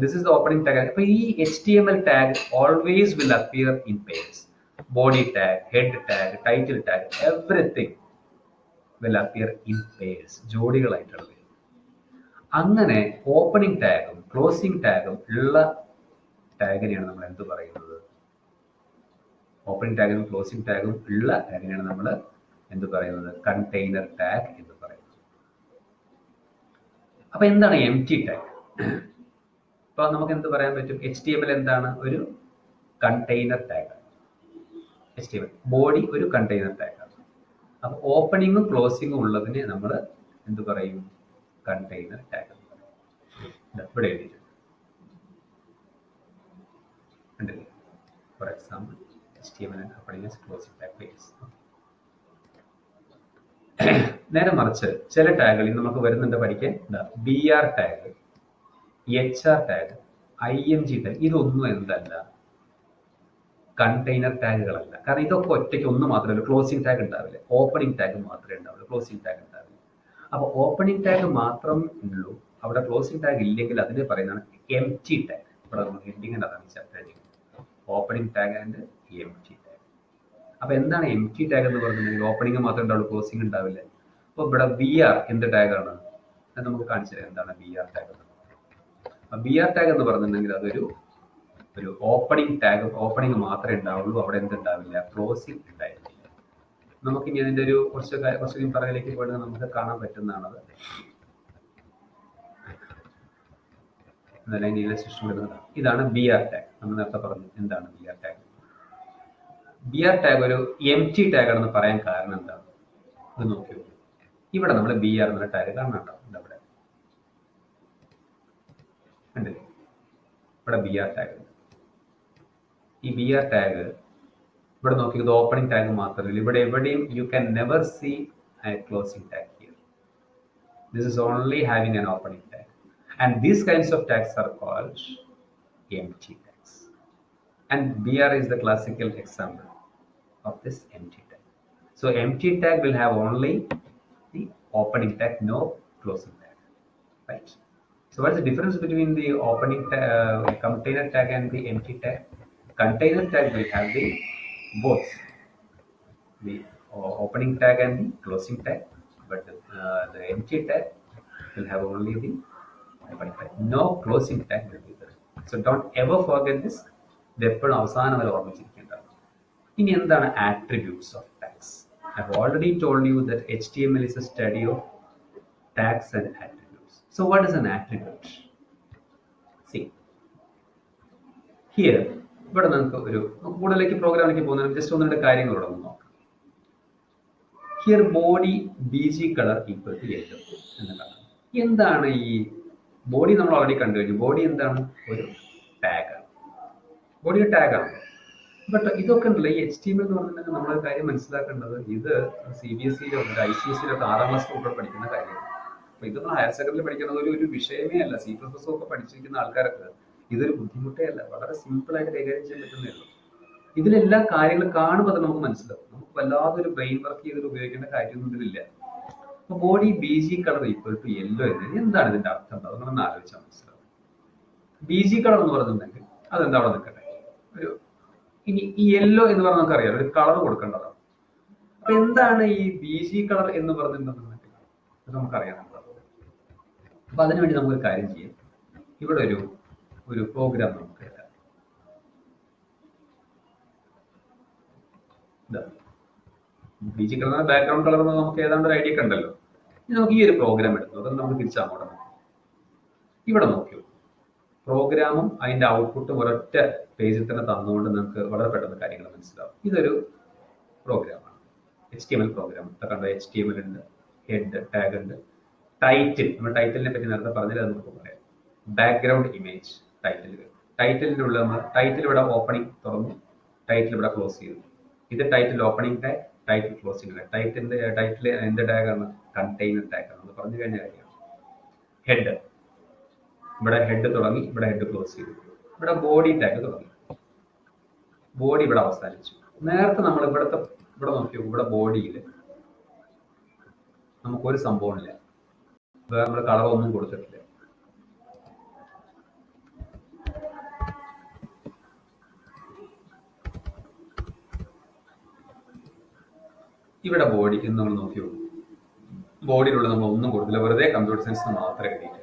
This is the opening tag. അപ്പോൾ ഈ HTML tag always will appear in pairs. Body tag, head tag, title tag, everything will appear in pairs. ജോഡികളായിട്ടുള്ള. അങ്ങനെ ഓപ്പണിംഗ് ടാഗും ക്ലോസിംഗ് ടാഗും ഉള്ള ടാഗിനെയാണ് നമ്മൾ എന്ത് പറയുന്നത്? ഓപ്പണിംഗ് ടാഗും ക്ലോസിംഗ് ടാഗും ഉള്ള ടാഗിനെയാണ് നമ്മൾ എന്ത് പറയുന്നത്? കണ്ടെയ്നർ ടാഗ് എന്ന് പറയുന്നത്. അപ്പൊ എന്താണ് എംപ്റ്റി ടാഗ്? അപ്പോൾ നമുക്ക് എന്ത് പറയാൻ പറ്റും? HTML എന്താണ്? ഒരു കണ്ടെയ്നർ ടാഗ്. HTML ബോഡി ഒരു കണ്ടെയ്നർ ടാഗാണ്. അപ്പോൾ ഓപ്പണിങ്ങും ക്ലോസിങ്ങും ഉള്ളതിനെ നമ്മൾ എന്ത് പറയും? കണ്ടെയ്നർ ടാഗ് എന്ന് പറയും. ഇവിടെ എഴുതിയിട്ടുണ്ട്. For example HTML opening as closing tag pages. നേരെ മറിച്ച് ചില ടാഗുകളിൽ നമുക്ക് വരുന്നുണ്ട് പഠിക്കാൻ. BR tag, HR tag, IMG tag, ഇതൊന്നും എന്തല്ല? കണ്ടെയ്നർ ടാഗുകളല്ല. കാരണം ഇതൊക്കെ ഒറ്റയ്ക്ക് ഒന്ന് മാത്രമല്ല. ക്ലോസിംഗ് ടാഗ് ഉണ്ടാവില്ല, ഓപ്പണിംഗ് ടാഗ് മാത്രമേ ഉണ്ടാവുള്ളൂ, ക്ലോസിംഗ് ടാഗ് ഉണ്ടാവില്ല. അപ്പോൾ ഓപ്പണിംഗ് ടാഗ് മാത്രം ഉള്ളൂ, അവിടെ ക്ലോസിംഗ് ടാഗ് ഇല്ലെങ്കിൽ അതിനെ പറയുന്നതാണ് എംപ്റ്റി ടാഗ്. ഇവിടെ നമ്മൾ ഹെഡിങ് അതാണ് ചർച്ച. Opening tag and empty tag. അപ്പോൾ എന്താണ് എംപ്റ്റി ടാഗ് എന്ന് പറഞ്ഞിട്ടുണ്ടെങ്കിൽ ഓപ്പണിംഗ് മാത്രമേ ഉണ്ടാവുള്ളൂ, ക്ലോസിംഗ് ഉണ്ടാവില്ല. അപ്പോൾ ഇവിടെ BR എന്ത് ടാഗാണ്? അത് നമുക്ക് കാണിച്ചു തരാം. എന്താണ് BR ടാഗ്? BR ടാഗ് എന്ന് പറഞ്ഞിട്ടുണ്ടെങ്കിൽ അതൊരു ഓപ്പണിംഗ് ടാഗ്, ഓപ്പണിംഗ് മാത്രമേ ഉണ്ടാവുള്ളൂ, അവിടെ എന്തുണ്ടാവില്ല? ക്ലോസിംഗ് ഉണ്ടായിരിക്കില്ല. നമുക്കിനി അതിൻ്റെ ഒരു കുറച്ച് പറയിലേക്ക് പോയിട്ട് നമുക്ക് കാണാൻ പറ്റുന്നതാണത്. ഇതാണ് BR ടാഗ്. നമ്മൾ നേരത്തെ പറഞ്ഞു എന്താണ് BR ടാഗ്. BR ടാഗ് ഒരു എംപ്റ്റി ടാഗ് ആണെന്ന് പറയാൻ കാരണം എന്താണ്? ഇത് നോക്കിയോ, ഇവിടെ നമ്മൾ BR എന്ന ടാഗ് കാണാനുണ്ടാവും. ഇവിടെ ഉണ്ടല്ലേ, ഇവിടെ BR ടാഗ്. ഈ BR ടാഗ് ഇവിടെ നോക്കിയത് ഓപ്പണിംഗ് ടാഗ് മാത്രമല്ല, ഇവിടെ എവിടെയും you can never see a closing tag here. This is only having an opening tag. And these kinds of tags are called empty tags. And BR is the classical example of this empty tag. So empty tag will have only the opening tag, no closing tag, right? So what is the difference between the opening container tag and the empty tag? Container tag will have the both the opening tag and the closing tag, but the empty tag will have only the opening tag. No closing tag will be there. So don't ever forget this. ഇത് എപ്പോഴും അവസാനം വരെ ഓർമ്മിച്ചിരിക്കേണ്ടതാണ്. ഇനി എന്താണ് attributes of tags? I've already told you that HTML is a study of tags and attributes. So what is an attribute? See, here, ഇവിടെ നമുക്ക് ഒരു കൂടുതലേക്ക് പ്രോഗ്രാമിലേക്ക് പോകുന്നതിന് ജസ്റ്റ് ഒന്ന് രണ്ട് കാര്യങ്ങളോട് ഒന്ന് നോക്കാം. Here body BG colour equal to yellow എന്നതാണ്. എന്താണ് ഈ ബോഡി? നമ്മൾ ഓൾറെഡി കണ്ടു കഴിഞ്ഞു. ബോഡി എന്താണ്? ഒരു ടാഗാണ്. ബോഡി ഒരു ടാഗാണ്. ബട്ട് ഇതൊക്കെ ഉണ്ടല്ലോ, ഈ HTML എന്ന് പറഞ്ഞിട്ടുണ്ടെങ്കിൽ നമ്മളൊരു കാര്യം മനസ്സിലാക്കേണ്ടത്, ഇത് CBSE-യിലോ ICSE-യിലൊക്കെ 6ാം ക്ലാസ് കുട്ടികൾ പഠിക്കുന്ന കാര്യമാണ്. അപ്പൊ ഇതൊന്നും ഹയർ സെക്കൻഡറി പഠിക്കുന്നത് ഒരു വിഷയമേ അല്ല. C++ ഒക്കെ പഠിച്ചിരിക്കുന്ന ആൾക്കാർക്ക് ഇതൊരു ബുദ്ധിമുട്ടേ അല്ല, വളരെ സിമ്പിൾ ആയിട്ട് കൈകാര്യം ചെയ്യാൻ പറ്റുന്നേ ഉള്ളൂ. ഇതിലെല്ലാ കാര്യങ്ങളും കാണുമ്പോൾ അത് നമുക്ക് മനസ്സിലാവും. നമുക്ക് വല്ലാതൊരു ബ്രെയിൻ വർക്ക് ചെയ്തിട്ട് ഉപയോഗിക്കേണ്ട കാര്യമൊന്നും ഇതിലില്ല. അപ്പൊ body BG colour equal to yellow എന്ന് എന്താണ് ഇതിന്റെ അർത്ഥം? അത് നമ്മളൊന്ന് ആലോചിച്ചാൽ മനസ്സിലാവും. BG കളർ എന്ന് പറഞ്ഞിട്ടുണ്ടെങ്കിൽ അതെന്താ അവിടെ നിൽക്കട്ടെ, ഒരു ഇനി ഈ യെല്ലോ എന്ന് പറഞ്ഞാൽ നമുക്കറിയാം ഒരു കളർ കൊടുക്കേണ്ടതാണ്. അപ്പൊ എന്താണ് ഈ BG കളർ എന്ന് പറഞ്ഞിട്ടുണ്ടെന്നുണ്ടെങ്കിൽ അത് നമുക്കറിയാം. അപ്പൊ അതിനുവേണ്ടി നമുക്കൊരു കാര്യം ചെയ്യാം. ഇവിടെ ഒരു പ്രോഗ്രാം നമുക്ക് എഴുതാം. BG കളർ ബാക്ക്ഗ്രൗണ്ട് കളർ എന്ന് നമുക്ക് ഏതാണ്ട് ഒരു ഐഡിയ ഒക്കെ ഉണ്ടല്ലോ. ഇനി നമുക്ക് ഈ ഒരു പ്രോഗ്രാം എടുത്തു, അത് നമുക്ക് തിരിച്ചങ്ങോട്ട് നോക്കാം. ഇവിടെ നോക്കിയോ, പ്രോഗ്രാമും അതിന്റെ ഔട്ട്പുട്ടും ഒരൊറ്റ പേജിൽ തന്നെ തന്നുകൊണ്ട് നമുക്ക് വളരെ പെട്ടെന്ന് കാര്യങ്ങൾ മനസ്സിലാവും. ഇതൊരു പ്രോഗ്രാമാണ്, HTML പ്രോഗ്രാം. കണ്ടോ, HTML ഉണ്ട്, ഹെഡ് ടാഗ് ഉണ്ട്, ടൈറ്റിൽ. നമ്മൾ ടൈറ്റിലിനെ പറ്റി നേരത്തെ പറഞ്ഞില്ല, അത് നമുക്ക് പറയാം. ബാക്ക്ഗ്രൗണ്ട് ഇമേജ്, ടൈറ്റിലിന്റെ ഉള്ളിൽ നമ്മൾ ടൈറ്റിൽ ഇവിടെ ഓപ്പണിംഗ് തുറന്നു, ടൈറ്റിൽ ഇവിടെ ക്ലോസ് ചെയ്തു. ഇത് title opening tag, title closing tag. Title എന്ത് ടാഗാണ്? കണ്ടെയ്നർ ടാഗാണ്. നമ്മൾ പറഞ്ഞു കഴിഞ്ഞ കാര്യമാണ്. ഹെഡ്, ഇവിടെ ഹെഡ് തുടങ്ങി, ഇവിടെ ഹെഡ് ക്ലോസ് ചെയ്തു. ഇവിടെ ബോഡി ടാഗ് തുടങ്ങി, ബോഡി ഇവിടെ അവസാനിച്ചു. നേരത്തെ നമ്മൾ ഇവിടെ നോക്കിയോ, ഇവിടെ ബോഡിയിൽ നമുക്കൊരു സംഭവമില്ല, വേറെ നമ്മൾ കളറൊന്നും കൊടുത്തിട്ടില്ല. ഇവിടെ ബോഡി എന്ന് നമ്മൾ നോക്കിയോ, ബോഡിയിലുള്ള നമ്മൾ ഒന്നും കൊടുത്തില്ല, വെറുതെ കമ്പ്യൂട്ടർ സയൻസ് മാത്രമേ എഴുതിയിട്ട്.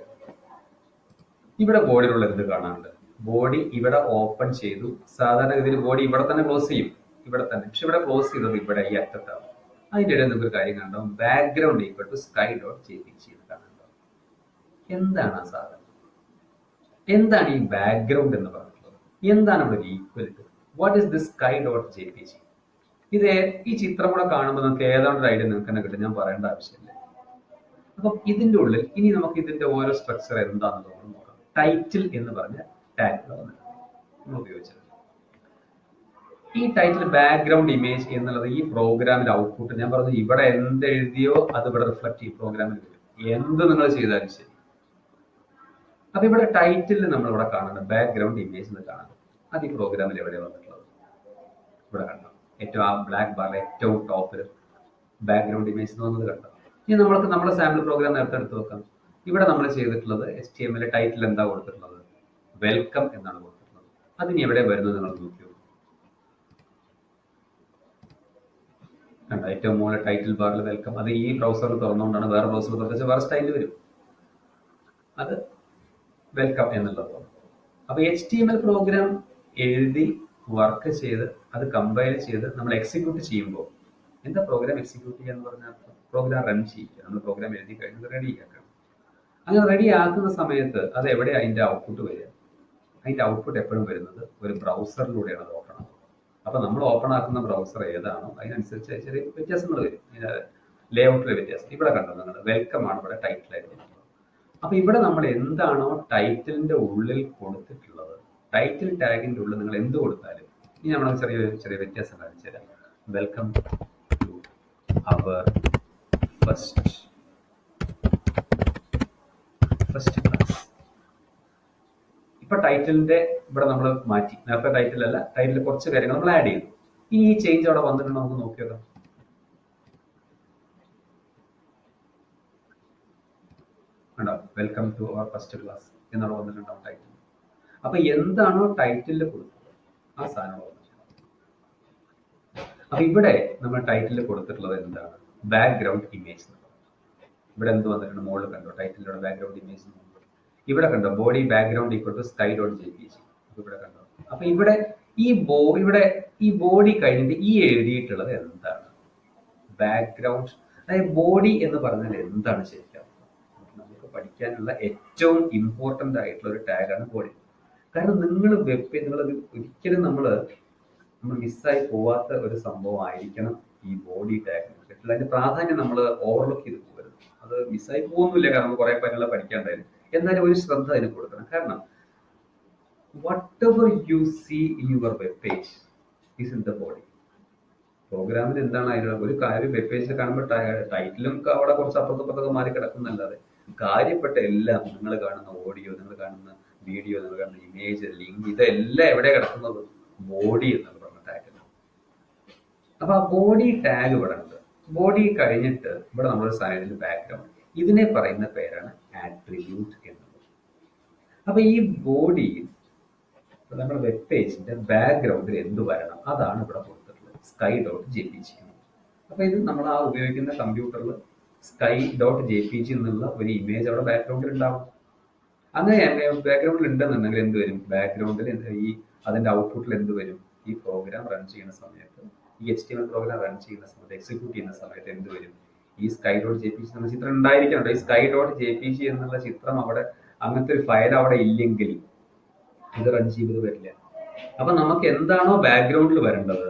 ഇവിടെ ബോഡിയിലുള്ള എന്ത് കാണാനുണ്ട്? ബോഡി ഇവിടെ ഓപ്പൺ ചെയ്തു. സാധാരണഗതിയിൽ ബോഡി ഇവിടെ തന്നെ ക്ലോസ് ചെയ്യും, ഇവിടെ തന്നെ. പക്ഷെ ഇവിടെ ക്ലോസ് ചെയ്തത് ഇവിടെ ഈ അറ്റത്താണ്. അതിൻ്റെ ഇടയിൽ നമുക്കൊരു കാര്യം കണ്ടോ, ബാക്ക്ഗ്രൗണ്ട് ഈക്വൽ ടു sky.jpg കാണുന്നുണ്ടോ? എന്താണ് ആ സാധനം? എന്താണ് ഈ ബാക്ക്ഗ്രൗണ്ട് എന്ന് പറഞ്ഞിട്ടുള്ളത്? എന്താണ് ഇവിടെ equal to? What is this sky.jpg? ഇത് ഈ ചിത്രം കൂടെ കാണുമ്പോൾ നമുക്ക് ഏതാണ്ട് ഒരു ഐഡിയ നിങ്ങൾക്ക് തന്നെ കിട്ടും, ഞാൻ പറയേണ്ട ആവശ്യമില്ല. അപ്പം ഇതിന്റെ ഉള്ളിൽ ഇനി നമുക്ക് ഇതിന്റെ ഓരോ സ്ട്രക്ചർ എന്താണെന്ന് നോക്കാം. ടൈറ്റിൽ എന്ന് പറഞ്ഞ ടാഗ് നമ്മൾ ഉപയോഗിച്ചത്. ഈ ടൈറ്റിൽ ബാക്ക്ഗ്രൗണ്ട് ഇമേജ് എന്നുള്ളത് ഈ പ്രോഗ്രാമിന്റെ ഔട്ട്പുട്ട്. ഞാൻ പറഞ്ഞു ഇവിടെ എന്ത് എഴുതിയോ അത് ഇവിടെ റിഫ്ലക്ട് ഈ പ്രോഗ്രാമിൽ വരും, എന്ത് നിങ്ങൾ ചെയ്താലും ശരി. അപ്പൊ ഇവിടെ ടൈറ്റിൽ നമ്മൾ ഇവിടെ കാണുന്നത് ബാക്ക്ഗ്രൗണ്ട് ഇമേജ് എന്ന് കാണുന്നത്. അത് ഈ പ്രോഗ്രാമിൽ എവിടെ വന്നിട്ടുള്ളത്? ഇവിടെ കണ്ടോ, ഏറ്റവും ആ ബ്ലാക്ക് ബാർ ഏറ്റവും ടോപ്പിൽ ബാക്ക്ഗ്രൗണ്ട് ഇമേജ് എന്ന് വന്നത് കണ്ടോ. ഇനി നമ്മൾക്ക് നമ്മുടെ സാമ്പിൾ പ്രോഗ്രാം നേരത്തെ എടുത്ത് നോക്കാം. ഇവിടെ നമ്മൾ ചെയ്തിട്ടുള്ളത് HTML ടൈറ്റിൽ എന്താ കൊടുത്തിട്ടുള്ളത്? വെൽക്കം എന്നാണ് കൊടുത്തിട്ടുള്ളത്. അതിന് എവിടെ വരുന്നത് നിങ്ങൾ നോക്കിയോ, കണ്ടോ, ഏറ്റവും മുകളിൽ ടൈറ്റിൽ ബാറിൽ വെൽക്കം. അത് ഈ ബ്രൗസറിൽ തുറന്നുകൊണ്ടാണ്, വേറെ ബ്രൗസറിൽ തുറച്ചാൽ വേറെ സ്റ്റൈലിൽ വരും. അത് വെൽക്കം എന്നുള്ളത്. അപ്പൊ HTML പ്രോഗ്രാം എഴുതി വർക്ക് ചെയ്ത് അത് കമ്പൈൽ ചെയ്ത് നമ്മൾ എക്സിക്യൂട്ട് ചെയ്യുമ്പോൾ എന്താ പ്രോഗ്രാം എക്സിക്യൂട്ട് ചെയ്യുക എന്ന് പറഞ്ഞാൽ പ്രോഗ്രാം റൺ ചെയ്യുക. നമ്മൾ പ്രോഗ്രാം എഴുതി കഴിഞ്ഞത് റെഡി ആക്കണം. അങ്ങനെ റെഡി ആക്കുന്ന സമയത്ത് അത് എവിടെ അതിന്റെ ഔട്ട്പുട്ട് വരിക? അതിന്റെ ഔട്ട്പുട്ട് എപ്പോഴും വരുന്നത് ഒരു ബ്രൗസറിലൂടെയാണ് അത് ഓപ്പൺ ആകുന്നത്. അപ്പൊ നമ്മൾ ഓപ്പൺ ആക്കുന്ന ബ്രൗസർ ഏതാണോ അതിനനുസരിച്ച് ചെറിയ വ്യത്യാസങ്ങൾ വരും, ലേ ഔട്ടിലെ വ്യത്യാസം. ഇവിടെ കണ്ടോ നിങ്ങൾ, വെൽക്കം ആണ് ഇവിടെ ടൈറ്റിലായിട്ട്. അപ്പൊ ഇവിടെ നമ്മൾ എന്താണോ ടൈറ്റിലിന്റെ ഉള്ളിൽ കൊടുത്തിട്ടുള്ളത്, ടൈറ്റിൽ ടാഗിന്റെ ഉള്ളിൽ നിങ്ങൾ എന്ത് കൊടുത്താലും, ഇനി നമ്മൾ ചെറിയ വ്യത്യാസം കാണിച്ചു തരാം. Welcome to our first class. ഇപ്പൊ ടൈറ്റിലിന്റെ ഇവിടെ നമ്മൾ മാറ്റി, നേരത്തെ ടൈറ്റിൽ അല്ല, ടൈറ്റിൽ കുറച്ച് കാര്യങ്ങൾ നമ്മൾ ആഡ് ചെയ്തു. ഇനി ഈ ചേഞ്ച് അവിടെ വന്നിട്ടുണ്ടോ നമുക്ക് നോക്കിയോക്കാം. കണ്ടോ, welcome to our first class എന്നവിടെ വന്നിട്ടുണ്ടാവും ടൈറ്റിൽ. അപ്പൊ എന്താണോ ടൈറ്റിൽ കൊടുത്തത് ആ സാധനം വന്നിട്ടുണ്ട്. അപ്പൊ ഇവിടെ നമ്മൾ ടൈറ്റിൽ കൊടുത്തിട്ടുള്ളത് എന്താണ്? Background image. ഇവിടെ എന്ത് വന്നിട്ടുണ്ട്? മുകളിൽ കണ്ടോ, ടൈറ്റിലൂടെ ബാക്ക്ഗ്രൗണ്ട് ഇമേജ്. ഇവിടെ കണ്ടോ, body background equal to sky.jpg. ഇവിടെ കണ്ടോ. അപ്പൊ ഇവിടെ ഈ ബോഡി കഴിഞ്ഞിട്ട് ഈ എഴുതിയിട്ടുള്ളത് എന്താണ്? ബാക്ക്ഗ്രൗണ്ട്. അതായത് ബോഡി എന്ന് പറഞ്ഞാൽ എന്താണ് ശരിക്കും? നമുക്ക് പഠിക്കാനുള്ള ഏറ്റവും ഇമ്പോർട്ടൻ്റ് ആയിട്ടുള്ള ഒരു ടാഗാണ് ബോഡി. കാരണം നിങ്ങൾ വെബ് പേജ് നിങ്ങളത് ഒരിക്കലും നമ്മൾ മിസ്സായി പോവാത്ത ഒരു സംഭവം ആയിരിക്കണം ഈ ബോഡി ടാഗ്. അതിന്റെ പ്രാധാന്യം നമ്മൾ ഓവർലുക്ക് ചെയ്ത് പോകരുത്. അത് മിസ്സായി പോകുന്നില്ല, കാരണം കുറെ കാര്യങ്ങൾ പഠിക്കാണ്ടായിരുന്നു. എന്നാലും ഒരു ശ്രദ്ധ അതിന് കൊടുക്കണം. കാരണം whatever you see in your web page is in the body. പ്രോഗ്രാമിന് എന്താണ് അതിനുള്ള ഒരു കാര്യം വെബ് പേജിൽ കാണുമ്പോൾ ടൈറ്റിലും അവിടെ കുറച്ച് അപ്പുറത്തൊക്കെ മാറി കിടക്കുന്നല്ലാതെ കാര്യപ്പെട്ട എല്ലാം നിങ്ങൾ കാണുന്ന ഓഡിയോ, നിങ്ങൾ കാണുന്ന വീഡിയോ, നിങ്ങൾ കാണുന്ന ഇമേജ്, ലിങ്ക്, ഇതെല്ലാം എവിടെ കിടക്കുന്നത്? ബോഡി എന്ന് പറഞ്ഞ ടാഗിലാണ്. അപ്പൊ ആ ബോഡി ടാഗ് ഇവിടെ ഉണ്ട്. ബോഡി കഴിഞ്ഞിട്ട് ഇവിടെ നമ്മുടെ സൈഡിൽ ബാക്ക്ഗ്രൗണ്ട്, ഇതിനെ പറയുന്ന പേരാണ് ആട്രിബ്യൂട്ട് എന്നുള്ളത്. അപ്പൊ ഈ ബോഡി നമ്മുടെ വെബ് പേജിന്റെ ബാക്ക്ഗ്രൗണ്ടിൽ എന്ത് വരണം അതാണ് ഇവിടെ കൊടുത്തിട്ടുള്ളത്, sky.jpg. അപ്പൊ ഇത് നമ്മൾ ആ ഉപയോഗിക്കുന്ന കമ്പ്യൂട്ടറിൽ sky.jpg എന്നുള്ള ഒരു ഇമേജ് അവിടെ ബാക്ക്ഗ്രൗണ്ടിൽ ഉണ്ടാവും. അങ്ങനെ ബാക്ക്ഗ്രൗണ്ടിൽ ഉണ്ടെന്നുണ്ടെങ്കിൽ എന്ത് വരും? ബാക്ക്ഗ്രൗണ്ടിൽ ഈ അതിന്റെ ഔട്ട്പുട്ടിൽ എന്ത് വരും? ഈ പ്രോഗ്രാം റൺ ചെയ്യുന്ന സമയത്ത്, ഈ HTML പ്രോഗ്രാം റൺ ചെയ്യുന്ന സമയത്ത്, എക്സിക്യൂട്ട് ചെയ്യുന്ന സമയത്ത് എന്ത് വരും? ഈ sky.jpg എന്നുള്ള ചിത്രം ഉണ്ടായിരിക്കണം. ഈ sky.jpg എന്നുള്ള ചിത്രം അവിടെ, അങ്ങനത്തെ ഒരു ഫയൽ അവിടെ ഇല്ലെങ്കിൽ ഇത് റൺ ചെയ്ത് വരില്ല. അപ്പൊ നമുക്ക് എന്താണോ ബാക്ക്ഗ്രൗണ്ടിൽ വരേണ്ടത്,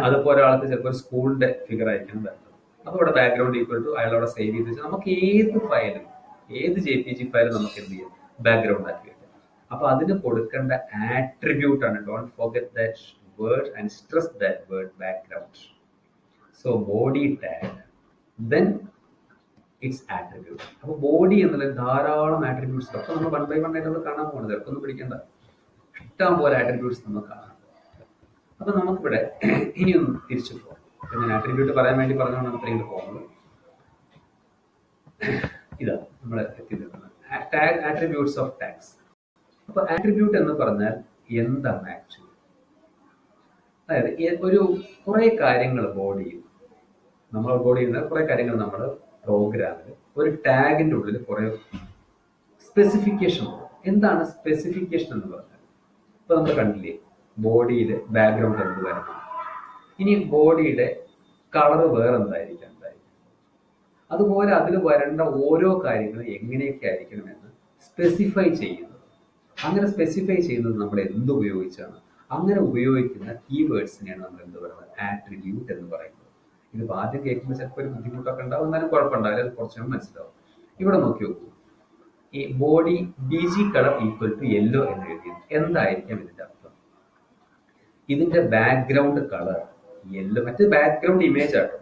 അതിപ്പോ ഒരാൾക്ക് ചിലപ്പോൾ സ്കൂളിന്റെ ഫിഗർ ആയിരിക്കണം വരേണ്ടത്. അപ്പൊ ഇവിടെ ബാക്ക്ഗ്രൗണ്ട് ഈക്വൽ ടു അയാൾ അവിടെ സേവ് ചെയ്ത് വെച്ചാൽ നമുക്ക് ഏത് ഫയലും, ഏത് JPG ഫയലും നമുക്ക് എന്ത് ചെയ്യാം? ബാക്ക്ഗ്രൗണ്ട് ആക്കി വെക്കാം. അപ്പൊ അതിന് കൊടുക്കേണ്ട ആട്രിബ്യൂട്ട് ആണ്. Don't forget that word and stress that word, background. So body tag, then it's attribute. അപ്പൊ ബോഡി എന്നുള്ളത് ധാരാളം ആട്രിബ്യൂട്ട്സ്. അപ്പൊ നമ്മൾ 1 by 1 ആയിട്ട് നമ്മൾ കാണാൻ പോകുന്നത്, ഇതൊന്നും പിടിക്കേണ്ട, ഇഷ്ടം പോലെ ആട്രിബ്യൂട്ട്സ് നമുക്ക് കാണാം. അപ്പൊ നമുക്കിവിടെ ഇനിയൊന്ന് തിരിച്ചു പോകാം. ഞാൻ ആട്രിബ്യൂട്ട് പറയാൻ വേണ്ടി പറഞ്ഞുകൊണ്ട് നമുക്ക് ഇങ്ങോട്ട് പോകുന്നത് ഇതാ നമ്മൾ എത്തി നിൽക്കുന്നത് ടാഗ്, ആട്രിബ്യൂട്ട്സ് ഓഫ് ടാഗ്സ്. അപ്പൊ ആട്രിബ്യൂട്ട് എന്ന് പറഞ്ഞാൽ എന്താണ് ആക്ച്വലി? അതായത് ഒരു കുറെ കാര്യങ്ങൾ ബോഡിയിൽ, നമ്മൾ ബോഡിയിൽ നിന്ന് കുറെ കാര്യങ്ങൾ നമ്മൾ പ്രോഗ്രാമിൽ ഒരു ടാഗിന്റെ ഉള്ളിൽ കുറെ സ്പെസിഫിക്കേഷൻ. എന്താണ് സ്പെസിഫിക്കേഷൻ എന്ന് പറഞ്ഞാൽ? ഇപ്പൊ നമ്മൾ കണ്ടില്ലേ, ബോഡിയിൽ ബാക്ക്ഗ്രൗണ്ട് എന്ത് വരണം, ഇനി ബോഡിയുടെ കളർ വേറെ എന്തായിരിക്കാം, അതുപോലെ അതിൽ വരേണ്ട ഓരോ കാര്യങ്ങളും എങ്ങനെയൊക്കെ ആയിരിക്കണമെന്ന് സ്പെസിഫൈ ചെയ്യുന്നത്. അങ്ങനെ സ്പെസിഫൈ ചെയ്യുന്നത് നമ്മൾ എന്ത് ഉപയോഗിച്ചാണ്? അങ്ങനെ ഉപയോഗിക്കുന്ന കീവേഡ്സിനെയാണ് നമ്മൾ എന്ത് പറയുന്നത്? ആട്രിബ്യൂട്ട് എന്ന് പറയുന്നത്. ഇത് ആദ്യം കേൾക്കുമ്പോൾ ചിലപ്പോൾ ഒരു ബുദ്ധിമുട്ടൊക്കെ ഉണ്ടാവും, എന്നാലും കുഴപ്പമുണ്ടാവില്ല, അത് കുറച്ചും മനസ്സിലാവും. ഇവിടെ നോക്കി നോക്കൂ, ഈ body BG colour equal to yellow എന്ന് എഴുതിയത് എന്തായിരിക്കാം ഇതിന്റെ അർത്ഥം? ഇതിന്റെ ബാക്ക്ഗ്രൗണ്ട് കളർ യെല്ലോ, മറ്റേ ബാക്ക്ഗ്രൗണ്ട് ഇമേജ് ആട്ടോ.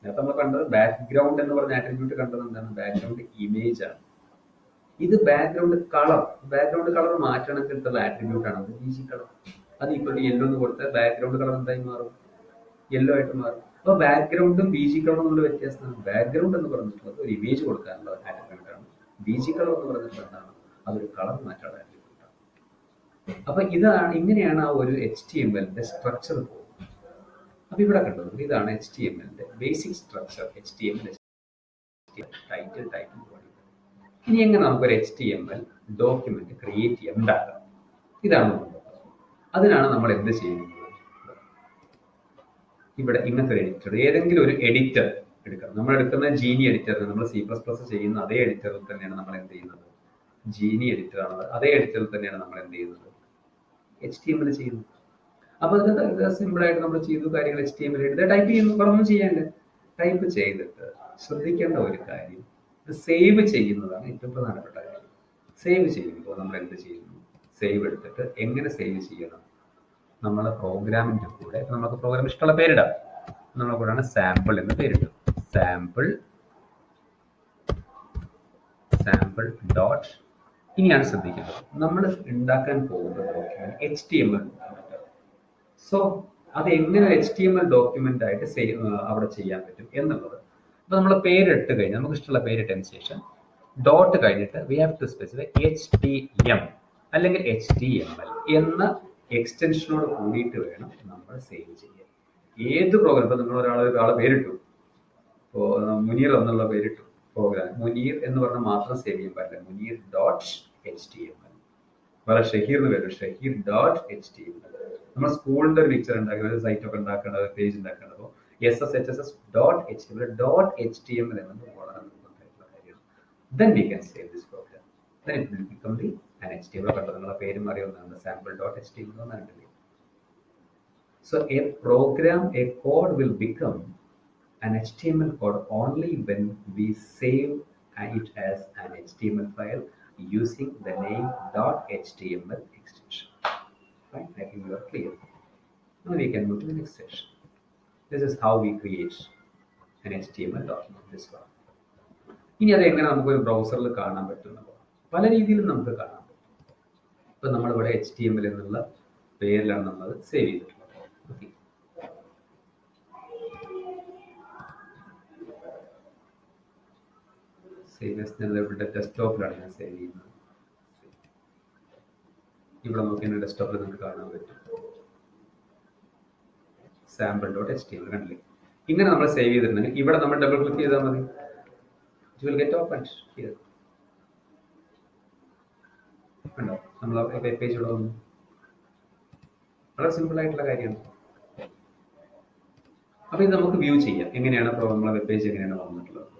നേരത്തെ നമ്മൾ കണ്ടത് ബാക്ക്ഗ്രൗണ്ട് എന്ന് പറഞ്ഞ ആട്രിബ്യൂട്ട് കണ്ടത് എന്താണ്? ബാക്ക്ഗ്രൗണ്ട് ഇമേജ് ആണ്. ഇത് ബാക്ക്ഗ്രൗണ്ട് കളർ, ബാക്ക്ഗ്രൗണ്ട് കളർ മാറ്റണമെങ്കിൽ ആട്രിബ്യൂട്ട് ആണ് BG കളർ. അത് ഈക്വൽ ടു യെല്ലോ എന്ന് കൊടുത്താൽ ബാക്ക്ഗ്രൗണ്ട് കളർ എന്തായി മാറും? യെല്ലോ ആയിട്ട് മാറും. അപ്പൊ ബാക്ക്ഗ്രൗണ്ടും BG കളറും തമ്മിലുള്ള വ്യത്യാസമാണ്. ബാക്ക്ഗ്രൗണ്ട് എന്ന് പറഞ്ഞിട്ടുള്ളത് ഒരു ഇമേജ് കൊടുക്കാനുള്ള ആട്രിബ്യൂട്ട് ആണ്. BG കളർ എന്ന് പറഞ്ഞിട്ടുള്ളത് എന്താണ്? അതൊരു കളർ മാറ്റാനുള്ള ആട്രിബ്യൂട്ട് ആണ്. അപ്പൊ ഇതാണ്, ഇങ്ങനെയാണ് ആ ഒരു HTML-ന്റെ സ്ട്രക്ചർ പോകുന്നത്. അപ്പൊ ഇവിടെ കണ്ടത് ഇതാണ് HTML-ന്റെ basic structure. HTML title, title, body. ഇനി എങ്ങനെ നമുക്കൊരു HTML ഡോക്യുമെന്റ് ക്രിയേറ്റ് ചെയ്യാൻ ഉണ്ടാക്കാം? ഇതാണ് നമ്മൾ. അതിനാണ് നമ്മൾ എന്ത് ചെയ്യുന്നത്? ഇവിടെ ഇങ്ങനത്തെ ഒരു എഡിറ്റർ, ഏതെങ്കിലും ഒരു എഡിറ്റർ എടുക്കണം. നമ്മൾ എടുക്കുന്ന ജീനി എഡിറ്റർ, നമ്മൾ C++ ചെയ്യുന്ന അതേ എഡിറ്ററിൽ തന്നെയാണ് നമ്മൾ എന്ത് ചെയ്യുന്നത്? ജീനി എഡിറ്റർ ആണ്, അതേ എഡിറ്ററിൽ തന്നെയാണ് നമ്മൾ എന്ത് ചെയ്യുന്നത്? HTML ചെയ്യുന്നത്. അപ്പൊ അത് സിമ്പിൾ ആയിട്ട് നമ്മൾ ചെയ്തു കാര്യങ്ങൾ HTML എഴുതുക, ടൈപ്പ് ചെയ്യുന്നു, ഒന്നും ചെയ്യാനില്ല. ടൈപ്പ് ചെയ്തിട്ട് ശ്രദ്ധിക്കേണ്ട ഒരു കാര്യം, ഇത് സേവ് ചെയ്യുന്നതാണ് ഏറ്റവും പ്രധാനപ്പെട്ട കാര്യം. സേവ് ചെയ്യുമ്പോൾ നമ്മൾ എന്ത് ചെയ്യുന്നു? സേവ് എടുത്തിട്ട് എങ്ങനെ സേവ് ചെയ്യണം? നമ്മളെ പ്രോഗ്രാമിന്റെ കൂടെ നമുക്ക് പ്രോഗ്രാം ഇഷ്ടമുള്ള പേരിടാം. നമ്മളെ കൂടെയാണ് സാമ്പിൾ എന്ന് പേരിട്ടു. Sample dot. ഇനിയാണ് ശ്രദ്ധിക്കുന്നത്, നമ്മൾ ഉണ്ടാക്കാൻ പോകുന്ന ഡോക്യുമെന്റ് HTML ഡോക്യുമെന്റ്. സോ അത് എങ്ങനെ HTML ഡോക്യുമെന്റ് ആയിട്ട് അവിടെ ചെയ്യാൻ പറ്റും എന്നുള്ളത്. അപ്പൊ നമ്മൾ പേരിട്ട് കഴിഞ്ഞാൽ, നമുക്ക് ഇഷ്ടമുള്ള പേരിട്ടതിന് ശേഷം ഡോട്ട് കഴിഞ്ഞിട്ട് we have to specify HTM അല്ലെങ്കിൽ HTML എന്ന എക്സ്റ്റൻഷനോട് കൂടിയിട്ട് വേണം നമ്മൾ സേവ് ചെയ്യാൻ. ഏത് പ്രോഗ്രാം, ഇപ്പൊ നിങ്ങൾ ഒരാളെ പേരിട്ടു, ഇപ്പോൾ മുനീർ എന്നുള്ള പേരിട്ടു പ്രോഗ്രാം, മുനീർ എന്ന് പറഞ്ഞാൽ മാത്രം സേവ് ചെയ്യാൻ പറ്റില്ല. Muneer dot HTML. വേറെ ഷഹീർ എന്ന് വരും, ഷഹീർ ഡോട്ട് HTML. നമ്മൾ സ്കൂളിന്റെ ഒരു പിക്ചർ ഉണ്ടാക്കുന്നത്, സൈറ്റ് ഒക്കെ ഉണ്ടാക്കേണ്ടത്, page ഉണ്ടാക്കേണ്ടതോ SSHSS dot HTML dot HTML എന്നത് വളരെ നിർബന്ധമായിട്ടുള്ള കാര്യമാണ്. Then we can save this program. Then it will become an HTML കണ്ടോ, നിങ്ങളുടെ പേരും അറിയുന്നതാണ് sample dot HTML എന്നാണ്. So a program, a code will become an HTML code only when we save it as an HTML file using the name .html extension. Right? I think you are clear. Now we can move to the next section. This is how we create an HTML document. This one. ഇനി അത് എങ്ങനെ നമുക്ക് ഒരു ബ്രൗസറിൽ കാണാൻ പറ്റുന്നത് പല രീതിയിലും നമുക്ക് കാണാൻ പറ്റും. ഇപ്പം നമ്മളിവിടെ HTML എന്നുള്ള പേരിലാണ് നമ്മൾ സേവ് ചെയ്തിട്ടുള്ളത്. ഓക്കെ, ഇവിടെ ഡെസ്ക്ടോപ്പിലാണ് ഞാൻ സേവ് ചെയ്യുന്നത്. ഇവിടെ നോക്കി ഡെസ്ക്ടോപ്പിൽ നിങ്ങൾക്ക് കാണാൻ പറ്റും sample.html കണ്ടില്ലേ. ഇങ്ങനെ നമ്മൾ സേവ് ചെയ്തിട്ടുണ്ടെങ്കിൽ ഇവിടെ നമ്മൾ ഡബിൾ ക്ലിക്ക് ചെയ്താൽ മതി. You will get opened here. കണ്ടോ, നമ്മൾ വെബ് പേജ് ഇവിടെ വന്നു. വളരെ സിമ്പിൾ ആയിട്ടുള്ള കാര്യമാണ്. അപ്പൊ ഇത് നമുക്ക് വ്യൂ ചെയ്യാം എങ്ങനെയാണ് നമ്മളെ വെബ് പേജ് എങ്ങനെയാണ് വന്നിട്ടുള്ളത്.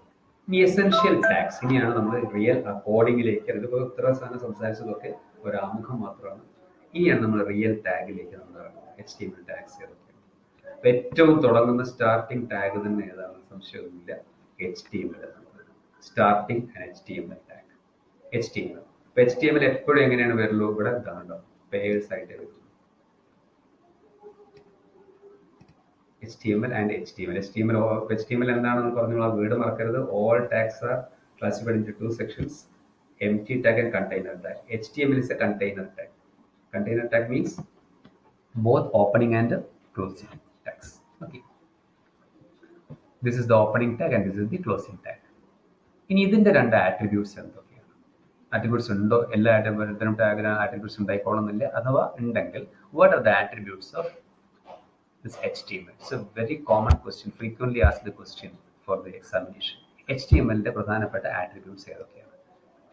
ഇനി എസെൻഷ്യൽ ടാഗ്സ്, ഇനിയാണ് നമ്മൾ റിയൽ കോഡിങ്ങിലേക്ക്, ഇതിപ്പോൾ ഇത്ര സാധനം സംസാരിച്ചതൊക്കെ ഒരു ആമുഖം മാത്രമാണ്. ഇനിയാണ് നമ്മൾ റിയൽ ടാഗിലേക്ക് നമ്മൾ HTML ടാഗ്സ് ഏതൊക്കെയാണ്. ഏറ്റവും തുടങ്ങുന്ന സ്റ്റാർട്ടിംഗ് ടാഗ് തന്നെ ഏതാണ് സംശയമൊന്നുമില്ല, HTML എന്നാണ്. Starting HTML tag HTML. ഇപ്പൊ HTML എപ്പോഴും എങ്ങനെയാണ് വരുള്ളൂ, ഇവിടെ ഇതാണോ പേഴ്സ് ആയിട്ട് വരും. HTML and HTML. HTML എന്താണെന്ന് പറഞ്ഞു ആ വേർഡ് മറക്കരുത്. All tags are classified into two sections, empty tag and container tag. HTML is a container tag. Container tag means both opening and closing tags. Okay. This is the opening tag and this is the closing tag. ഇനി ഇതിന്റെ രണ്ട് attributes എന്തൊക്കെയാണ്? Attributes ഉണ്ടോ? എല്ലാ ടാഗിനും attributes ഉണ്ടായിക്കോളുന്നില്ല. അഥവാ ഉണ്ടെങ്കിൽ what are the attributes of this HTML? It's a very common question, frequently asked question for the examination. HTML ന്റെ പ്രധാനപ്പെട്ട ആട്രിബ്യൂട്ട്സ് ഏതൊക്കെയാണ്?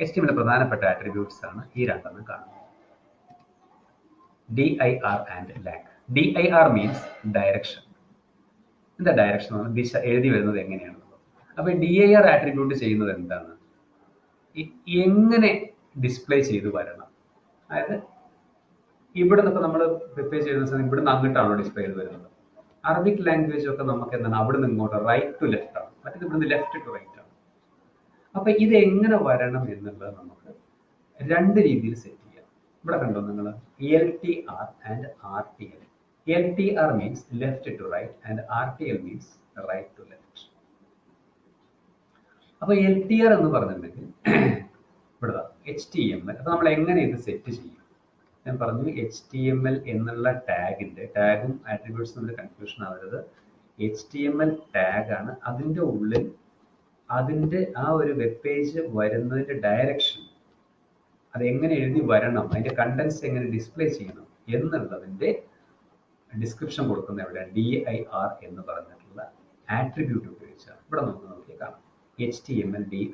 HTML ന്റെ പ്രധാനപ്പെട്ട ആട്രിബ്യൂട്ട്സ് ആണ് ഈ രണ്ടെണ്ണം കാണുന്നത്. dir and lag. dir means direction. എന്താ ഡയറക്ഷൻ? ദിശ എഴുതി വരുന്നത് എങ്ങനെയാണ്. അപ്പൊ dir ആട്രിബ്യൂട്ട് ചെയ്യുന്നത് എന്താണ്? എങ്ങനെ ഡിസ്പ്ലേ ചെയ്ത് വരണം. അതായത് ഇവിടെ നിന്ന് നമ്മൾ പ്രിപ്പയർ ചെയ്യുന്ന സമയം ഇവിടുന്ന് അങ്ങോട്ടാണോ ഡിസ്പ്ലേ ചെയ്ത് വരുന്നത്. അറബിക് ലാംഗ്വേജ് ഒക്കെ നമുക്ക് എന്താണ് അവിടെ നിന്ന് ഇങ്ങോട്ട് റൈറ്റ് ടു ലെഫ്റ്റ് ആണ്, മറ്റേത് ഇവിടുന്ന് ലെഫ്റ്റ് ടു റൈറ്റ് ആണ്. അപ്പൊ ഇത് എങ്ങനെ വരണം എന്നുള്ളത് നമുക്ക് രണ്ട് രീതിയിൽ സെറ്റ് ചെയ്യാം. ഇവിടെ കണ്ടോ നിങ്ങൾ LTR and RTL. LTR means left to right and RTL means right to left. അപ്പൊ LTR എന്ന് പറഞ്ഞിട്ടുണ്ടെങ്കിൽ ഇവിടെ HTML. അപ്പൊ നമ്മൾ എങ്ങനെ ഇത് സെറ്റ് ചെയ്യും? ഞാൻ പറഞ്ഞു HTML എന്നുള്ള ടാഗും ആട്രിബ്യൂട്ട്സും തമ്മിൽ കൺഫ്യൂഷൻ ആവരുത്. HTML ടാഗാണ്. അതിൻ്റെ ഉള്ളിൽ അതിൻ്റെ ആ ഒരു വെബ് പേജ് വരുന്നതിൻ്റെ ഡയറക്ഷൻ, അത് എങ്ങനെ എഴുതി വരണം, അതിൻ്റെ കണ്ടൻസ് എങ്ങനെ ഡിസ്പ്ലേ ചെയ്യണം എന്നുള്ളതിൻ്റെ ഡിസ്ക്രിപ്ഷൻ കൊടുക്കുന്ന എവിടെ dir എന്ന് പറഞ്ഞിട്ടുള്ള ആട്രിബ്യൂട്ട് ഉപയോഗിച്ചാണ്. ഇവിടെ നമുക്ക് നോക്കി കാണാം HTML dir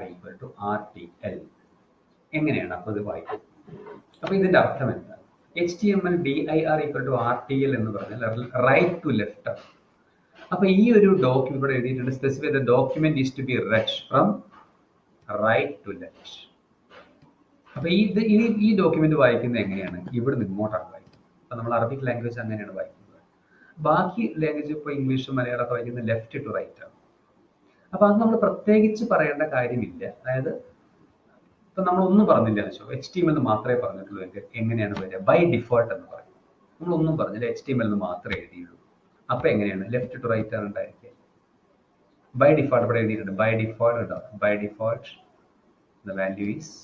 equal to RTL. എങ്ങനെയാണ് അപ്പോൾ ഇത് വായിക്കും? അപ്പൊ ഇതിന്റെ അർത്ഥം എന്താണ്? HTML dir equal to RTL എന്ന് പറഞ്ഞാൽ റൈറ്റ് ടു ലെഫ്റ്റ് ആണ്. അപ്പൊ ഈ ഒരു ഡോക്യുമെന്റ് ഇവിടെ എഴുതിയിട്ടുണ്ട്, specify the document is to be read from right to left. അപ്പൊ ഈ ഡോക്യുമെന്റ് വായിക്കുന്നത് എങ്ങനെയാണ്? ഇവിടെ നിന്ന് ഇങ്ങോട്ടാണ് വായിക്കുന്നത്. അപ്പൊ നമ്മൾ അറബിക് ലാംഗ്വേജ് അങ്ങനെയാണ് വായിക്കുന്നത്. ബാക്കി ലാംഗ്വേജ് ഇപ്പോൾ ഇംഗ്ലീഷും മലയാളമൊക്കെ വായിക്കുന്നത് ലെഫ്റ്റ് ടു റൈറ്റ് ആണ്. അപ്പൊ അത് നമ്മൾ പ്രത്യേകിച്ച് പറയേണ്ട കാര്യമില്ല. അതായത് ഇപ്പൊ നമ്മളൊന്നും പറഞ്ഞില്ല എന്ന് വെച്ചോ, HTML എന്ന് മാത്രമേ പറഞ്ഞിട്ടുള്ളൂ എങ്കിൽ എങ്ങനെയാണ് വരിക? ബൈ ഡിഫോൾട്ട് എന്ന് പറയും. നമ്മളൊന്നും പറഞ്ഞില്ല, HTML എന്ന് മാത്രമേ എഴുതിയുള്ളൂ. അപ്പൊ എങ്ങനെയാണ് ലെഫ്റ്റ് ടു റൈറ്റ് ആണ് ഉണ്ടായിരിക്കുക. ബൈ ഡിഫോൾട്ട് ഇവിടെ എഴുതിയിട്ടുണ്ട്, ബൈ ഡിഫോൾട്ട് ഉണ്ടാവും. By default the value is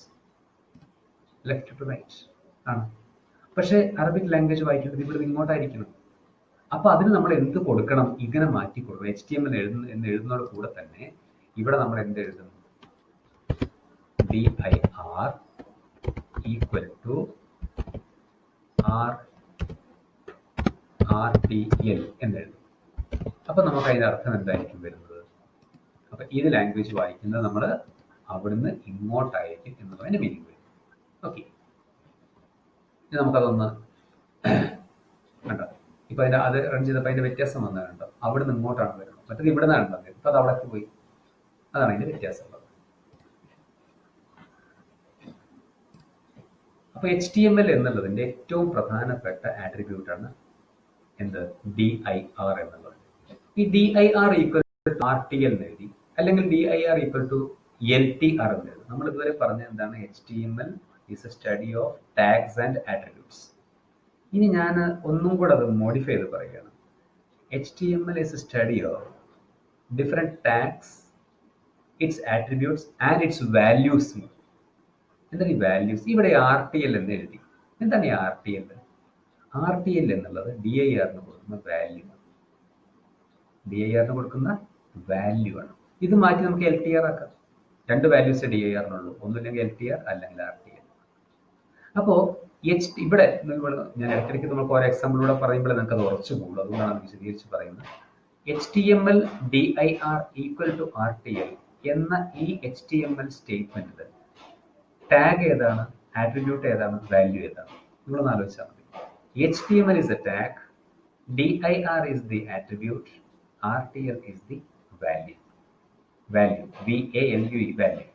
left to right ആണ്. പക്ഷെ അറബിക് ലാംഗ്വേജ് വായിക്കുന്നത് ഇവിടെ ഇങ്ങോട്ടായിരിക്കണം. അപ്പൊ അതിന് നമ്മൾ എന്ത് കൊടുക്കണം? ഇങ്ങനെ മാറ്റി കൊടുക്കണം. HTML എഴുതുന്നതോട് കൂടെ തന്നെ ഇവിടെ നമ്മൾ എന്ത് എഴുതുന്നു? dir equal to RTL എന്നെഴുതും. അപ്പൊ നമുക്ക് അതിന്റെ അർത്ഥം എന്തായിരിക്കും വരുന്നത്? അപ്പൊ ഇത് ലാംഗ്വേജ് വായിക്കുന്നത് നമ്മൾ അവിടുന്ന് ഇങ്ങോട്ടായിരിക്കും എന്നുള്ളതിന്റെ മീനിങ് വരും. ഓക്കെ, ഇനി നമുക്കതൊന്ന് കണ്ടോ. ഇപ്പൊ അതിന്റെ അത് റൺ ചെയ്തപ്പോൾ അതിന്റെ വ്യത്യാസം വന്നതുണ്ടോ, അവിടെ നിന്ന് ഇങ്ങോട്ടാണ് വരുന്നത്, മറ്റത് ഇവിടെ നിന്നാണ് ഉള്ളത്, ഇപ്പൊ അത് അവിടേക്ക് പോയി. അതാണ് അതിന്റെ വ്യത്യാസം ഉള്ളത്. അപ്പൊ HTML എന്നുള്ളതിന്റെ ഏറ്റവും പ്രധാനപ്പെട്ട ആട്രിബ്യൂട്ടാണ് എന്ത്, DIR എന്നുള്ളത്. ഈ DIR ഈക്വൽ ടു RTL എന്ന് എഴുതി, അല്ലെങ്കിൽ DIR ഈക്വൽ ടു LTR എന്ന് എഴുതി. നമ്മൾ ഇതുവരെ പറഞ്ഞ എന്താണ്, HTML is A study of tags and attributes. ഇനി ഞാൻ ഒന്നും കൂടെ അത് മോഡിഫൈ ചെയ്ത് പറയുകയാണ്. HTML is A study of different tags, it's attributes and it's values. എന്താണ് ഈ വാല്യൂസ്? ഇവിടെ RTL എന്ന് എഴുതി. എന്താണ് ഈ RTL? RTL എന്നുള്ളത് DIRന് കൊടുക്കുന്ന വാല്യൂ ആണ്. DIRന് കൊടുക്കുന്ന വാല്യൂ ആണ്. ഇത് മാറ്റി നമുക്ക് LTR ആക്കാം. രണ്ട് വാല്യൂസ് DIRനുള്ളൂ, ഒന്നുമില്ലെങ്കിൽ LTR അല്ലെങ്കിൽ RTL. അപ്പോ ഇവിടെ ഞാൻ ഇടയ്ക്കിടയ്ക്ക് നമുക്ക് ഓരോ എക്സാമ്പിളിലൂടെ പറയുമ്പോൾ നിങ്ങൾക്ക് അത് ഉറച്ചു പോകുള്ളൂ, അതുകൊണ്ടാണ് വിശദീകരിച്ച് പറയുന്നത്. HTML DIR equal to RTL എന്ന ഈ HTML സ്റ്റേറ്റ്മെന്റിൽ ടാഗ് ഏതാണ്, ആട്രിബ്യൂട്ട് ഏതാണ്, വാല്യൂ ഏതാണ്? നിങ്ങളൊന്ന് ആലോചിച്ചാൽ മതി. HTML is a tag, DIR is the attribute, RTL is the value. Value, VALUE, value.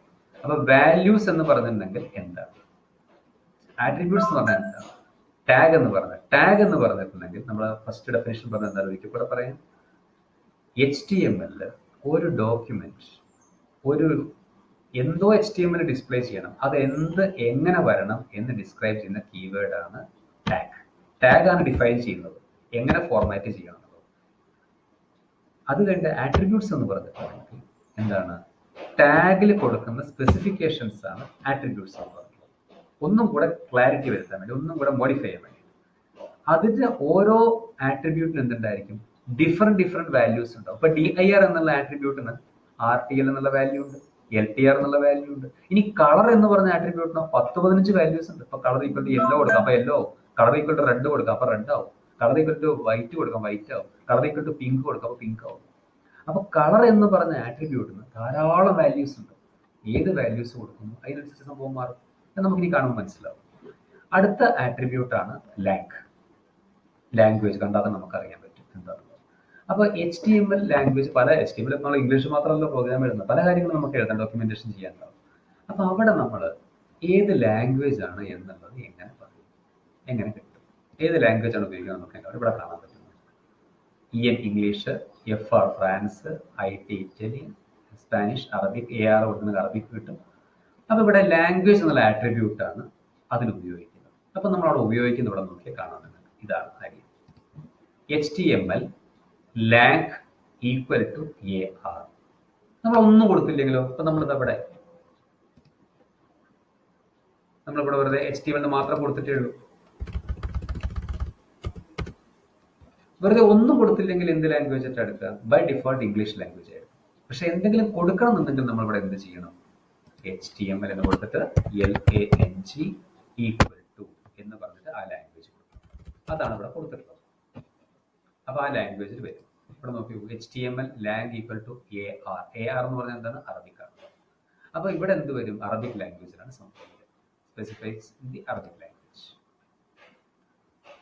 അപ്പൊ വാല്യൂസ് എന്ന് പറഞ്ഞിട്ടുണ്ടെങ്കിൽ എന്താണ്, ആട്രിബ്യൂട്ട്സ് എന്ന് പറഞ്ഞാൽ എന്താണ്, ടാഗ് എന്ന് പറഞ്ഞിട്ടുണ്ടെങ്കിൽ നമ്മൾ ഫസ്റ്റ് ഡെഫിനേഷൻ പറഞ്ഞ എന്താ, ഒരിക്കൽ കൂടെ പറയാം. HTML ഒരു ഡോക്യുമെന്റ്, ഒരു എന്തോ HTML ഡിസ്പ്ലേ ചെയ്യണം, അത് എങ്ങനെ വരണം എന്ന് ഡിസ്ക്രൈബ് ചെയ്യുന്ന കീവേഡാണ് ടാഗ്. ടാഗ് ആണ് ഡിഫൈൻ ചെയ്യുന്നത് എങ്ങനെ ഫോർമാറ്റ് ചെയ്യണം. അത് കഴിഞ്ഞ ആട്രിബ്യൂട്ട്സ് എന്ന് പറഞ്ഞിട്ടുണ്ടെങ്കിൽ എന്താണ്, ടാഗിൽ കൊടുക്കുന്ന സ്പെസിഫിക്കേഷൻസ് ആണ് ആട്രിബ്യൂട്ട്സ് എന്ന് പറയുന്നത്. ഒന്നും കൂടെ ക്ലാരിറ്റി വരുത്താൻ വേണ്ടി, ഒന്നും കൂടെ മോഡിഫൈ ചെയ്യാൻ വേണ്ടി. അതിന്റെ ഓരോ ആട്രിബ്യൂട്ടിന് എന്തുണ്ടായിരിക്കും, ഡിഫറെന്റ് വാല്യൂസ് ഉണ്ടാവും. ഇപ്പൊ DIR എന്നുള്ള ആട്രിബ്യൂട്ടിന് RTL എന്നുള്ള വാല്യൂ ഉണ്ട്, LTR എന്നുള്ള വാല്യൂ ഉണ്ട്. ഇനി കളർ എന്ന് പറഞ്ഞ ആട്രിബ്യൂട്ടിന് 10-15 വാല്യൂസ് ഉണ്ട്. ഇപ്പൊ കളർ ഈക്വൽ ടു യെല്ലോ കൊടുക്കാം, അപ്പൊ yellow. Colour equal to red കൊടുക്കാം, അപ്പൊ റെഡ് ആവും. കളർ ഈക്വൽ ടു വൈറ്റ് കൊടുക്കാം, വൈറ്റ് ആവും. കളർ ഈക്വൽ ടു പിങ്ക് കൊടുക്കാം, അപ്പൊ പിങ്ക് ആവും. അപ്പൊ കളർ എന്ന് പറഞ്ഞ ആട്രിബ്യൂട്ടിന് ധാരാളം വാല്യൂസ് ഉണ്ട്. ഏത് വാല്യൂസ് കൊടുക്കുന്നു അതിനനുസരിച്ച് സംഭവം മാറും. നമുക്കിനി കാണുമ്പോൾ മനസ്സിലാവും. അടുത്ത ആട്രിബ്യൂട്ടാണ് ലാംഗ്വേജ്. കണ്ടാൽ നമുക്കറിയാൻ പറ്റും എന്താണ്. അപ്പൊ HTML ലാംഗ്വേജ്, പല HTML നമ്മൾ ഇംഗ്ലീഷ് മാത്രമല്ല പ്രോഗ്രാം എഴുതുന്നത്, പല കാര്യങ്ങളും നമുക്ക് എഴുതാൻ, ഡോക്യുമെന്റേഷൻ ചെയ്യാനുണ്ടാവും. അപ്പൊ അവിടെ നമ്മൾ ഏത് ലാംഗ്വേജ് ആണ് എന്നുള്ളത് എങ്ങനെ പറയും, എങ്ങനെ കിട്ടും, ഏത് ലാംഗ്വേജ് ആണ് ഉപയോഗിക്കുന്നത് നമുക്ക് ഇവിടെ കാണാൻ പറ്റുന്നത്. EN English, FR France, IT Italy, Spanish, Arabic, AR കൊടുക്കുന്നത് അറബിക് കിട്ടും. അപ്പൊ ഇവിടെ ലാംഗ്വേജ് എന്നുള്ള ആട്രിബ്യൂട്ട് ആണ് അതിന് ഉപയോഗിക്കുന്നത്. അപ്പൊ നമ്മൾ അവിടെ ഉപയോഗിക്കുന്ന ഇവിടെ നോക്കിയാൽ കാണാൻ, ഇതാണ് കാര്യം. HTML lang equal to AR. നമ്മൾ ഒന്നും കൊടുത്തില്ലെങ്കിലോ, ഇപ്പൊ നമ്മളിവിടെ വെറുതെ HTML മാത്രം കൊടുത്തിട്ടേ ഉള്ളൂ. വെറുതെ ഒന്നും കൊടുത്തില്ലെങ്കിൽ എന്ത് ലാംഗ്വേജ് ആയിട്ട് എടുക്കുക, ബൈ ഡിഫോൾട്ട് ഇംഗ്ലീഷ് ലാംഗ്വേജ് ആയിരുന്നു. പക്ഷെ എന്തെങ്കിലും കൊടുക്കണം എന്നുണ്ടെങ്കിൽ നമ്മൾ ഇവിടെ എന്ത് ചെയ്യണം, HTML എന്ന് കൊടുത്തിട്ട് LANG ഈക്വൽ ടു എന്ന് പറഞ്ഞിട്ട് ആ ലാംഗ്വേജ് കൊടുക്കണം. അതാണ് ഇവിടെ കൊടുത്തിട്ടുള്ളത്. അപ്പൊ ആ ലാംഗ്വേജിൽ വരും. ഇവിടെ നോക്കി, HTML lang equal to AR. AR എന്ന് പറഞ്ഞാൽ എന്താണ്, അറബിക്കാണ്. അപ്പൊ ഇവിടെ എന്ത് വരും, അറബിക് ലാംഗ്വേജിലാണ് സംഭവിക്കുന്നത്, specifies in the Arabic language.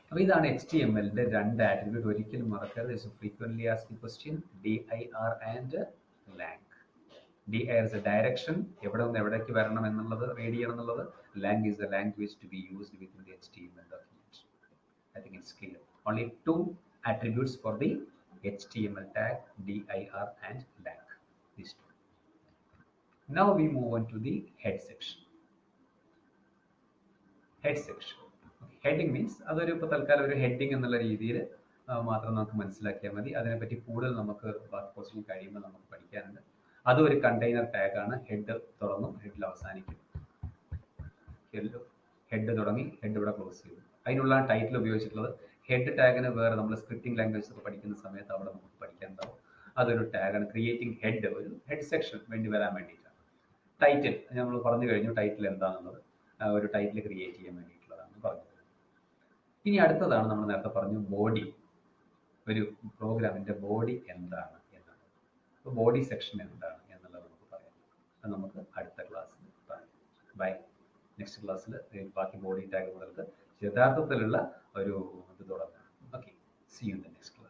അപ്പൊ ഇതാണ് HTMLന്റെ രണ്ട് ആട്രിബ്യൂട്ട്. ഒരിക്കലും മറക്കരുത്. Frequently asked question, DIR and lang. DIR is a direction, എവിടെ നിന്ന് എവിടേക്ക് വരണം എന്നുള്ളത് റീഡ് ചെയ്യണം എന്നുള്ളത്. Lang is the language to be used within the HTML document. I think it's clear. Only two attributes for the HTML tag, DIR and lang. These two. Now we move on to the head section. Head section. Heading means അതൊരു ഇപ്പോൾ തൽക്കാലം ഒരു heading എന്നുള്ള രീതിയിൽ മാത്രം നമുക്ക് മനസ്സിലാക്കിയാൽ മതി. അതിനെപ്പറ്റി കൂടുതൽ നമുക്ക് ബാക്കി പോസ്റ്റിംഗ് കഴിയുമ്പോൾ നമുക്ക് പഠിക്കാനുണ്ട്. അതും ഒരു കണ്ടെയ്നർ ടാഗാണ്. ഹെഡ് തുടങ്ങും, ഹെഡിൽ അവസാനിക്കും. ഹെഡ് തുടങ്ങി, ഹെഡ് ഇവിടെ ക്ലോസ് ചെയ്തു. അതിനുള്ള ടൈറ്റിൽ ഉപയോഗിച്ചിട്ടുള്ളത് ഹെഡ് ടാഗിന് വേറെ നമ്മൾ സ്ക്രിപ്റ്റിംഗ് ലാംഗ്വേജ് ഒക്കെ പഠിക്കുന്ന സമയത്ത് അവിടെ നമുക്ക് പഠിക്കാനുണ്ടാവും. അതൊരു ടാഗാണ്. ക്രിയേറ്റിംഗ് ഹെഡ്, ഒരു ഹെഡ് സെക്ഷൻ വേണ്ടി വരാൻ വേണ്ടിയിട്ടാണ്. ടൈറ്റിൽ നമ്മൾ പറഞ്ഞു കഴിഞ്ഞു, ടൈറ്റിൽ എന്താണെന്നുള്ളത് ഒരു ടൈറ്റിൽ ക്രിയേറ്റ് ചെയ്യാൻ വേണ്ടിയിട്ടുള്ളതാണ് പറഞ്ഞത്. ഇനി അടുത്തതാണ് നമ്മൾ നേരത്തെ പറഞ്ഞു ബോഡി. ഒരു പ്രോഗ്രാമിന്റെ ബോഡി എന്താണ് എന്നുള്ളത്. അപ്പോൾ ബോഡി സെക്ഷൻ എന്താണ് എന്നുള്ളത് നമുക്ക് പറയാം. അത് നമുക്ക് അടുത്ത ക്ലാസ്സിൽ പറയാം. ബൈ. നെക്സ്റ്റ് ക്ലാസ്സിൽ ബാക്കി ബോഡി ടാഗ് മുതൽക്ക് യഥാർത്ഥത്തിലുള്ള ഒരു ഇത് തുടങ്ങാം. Okay. See you in the next class.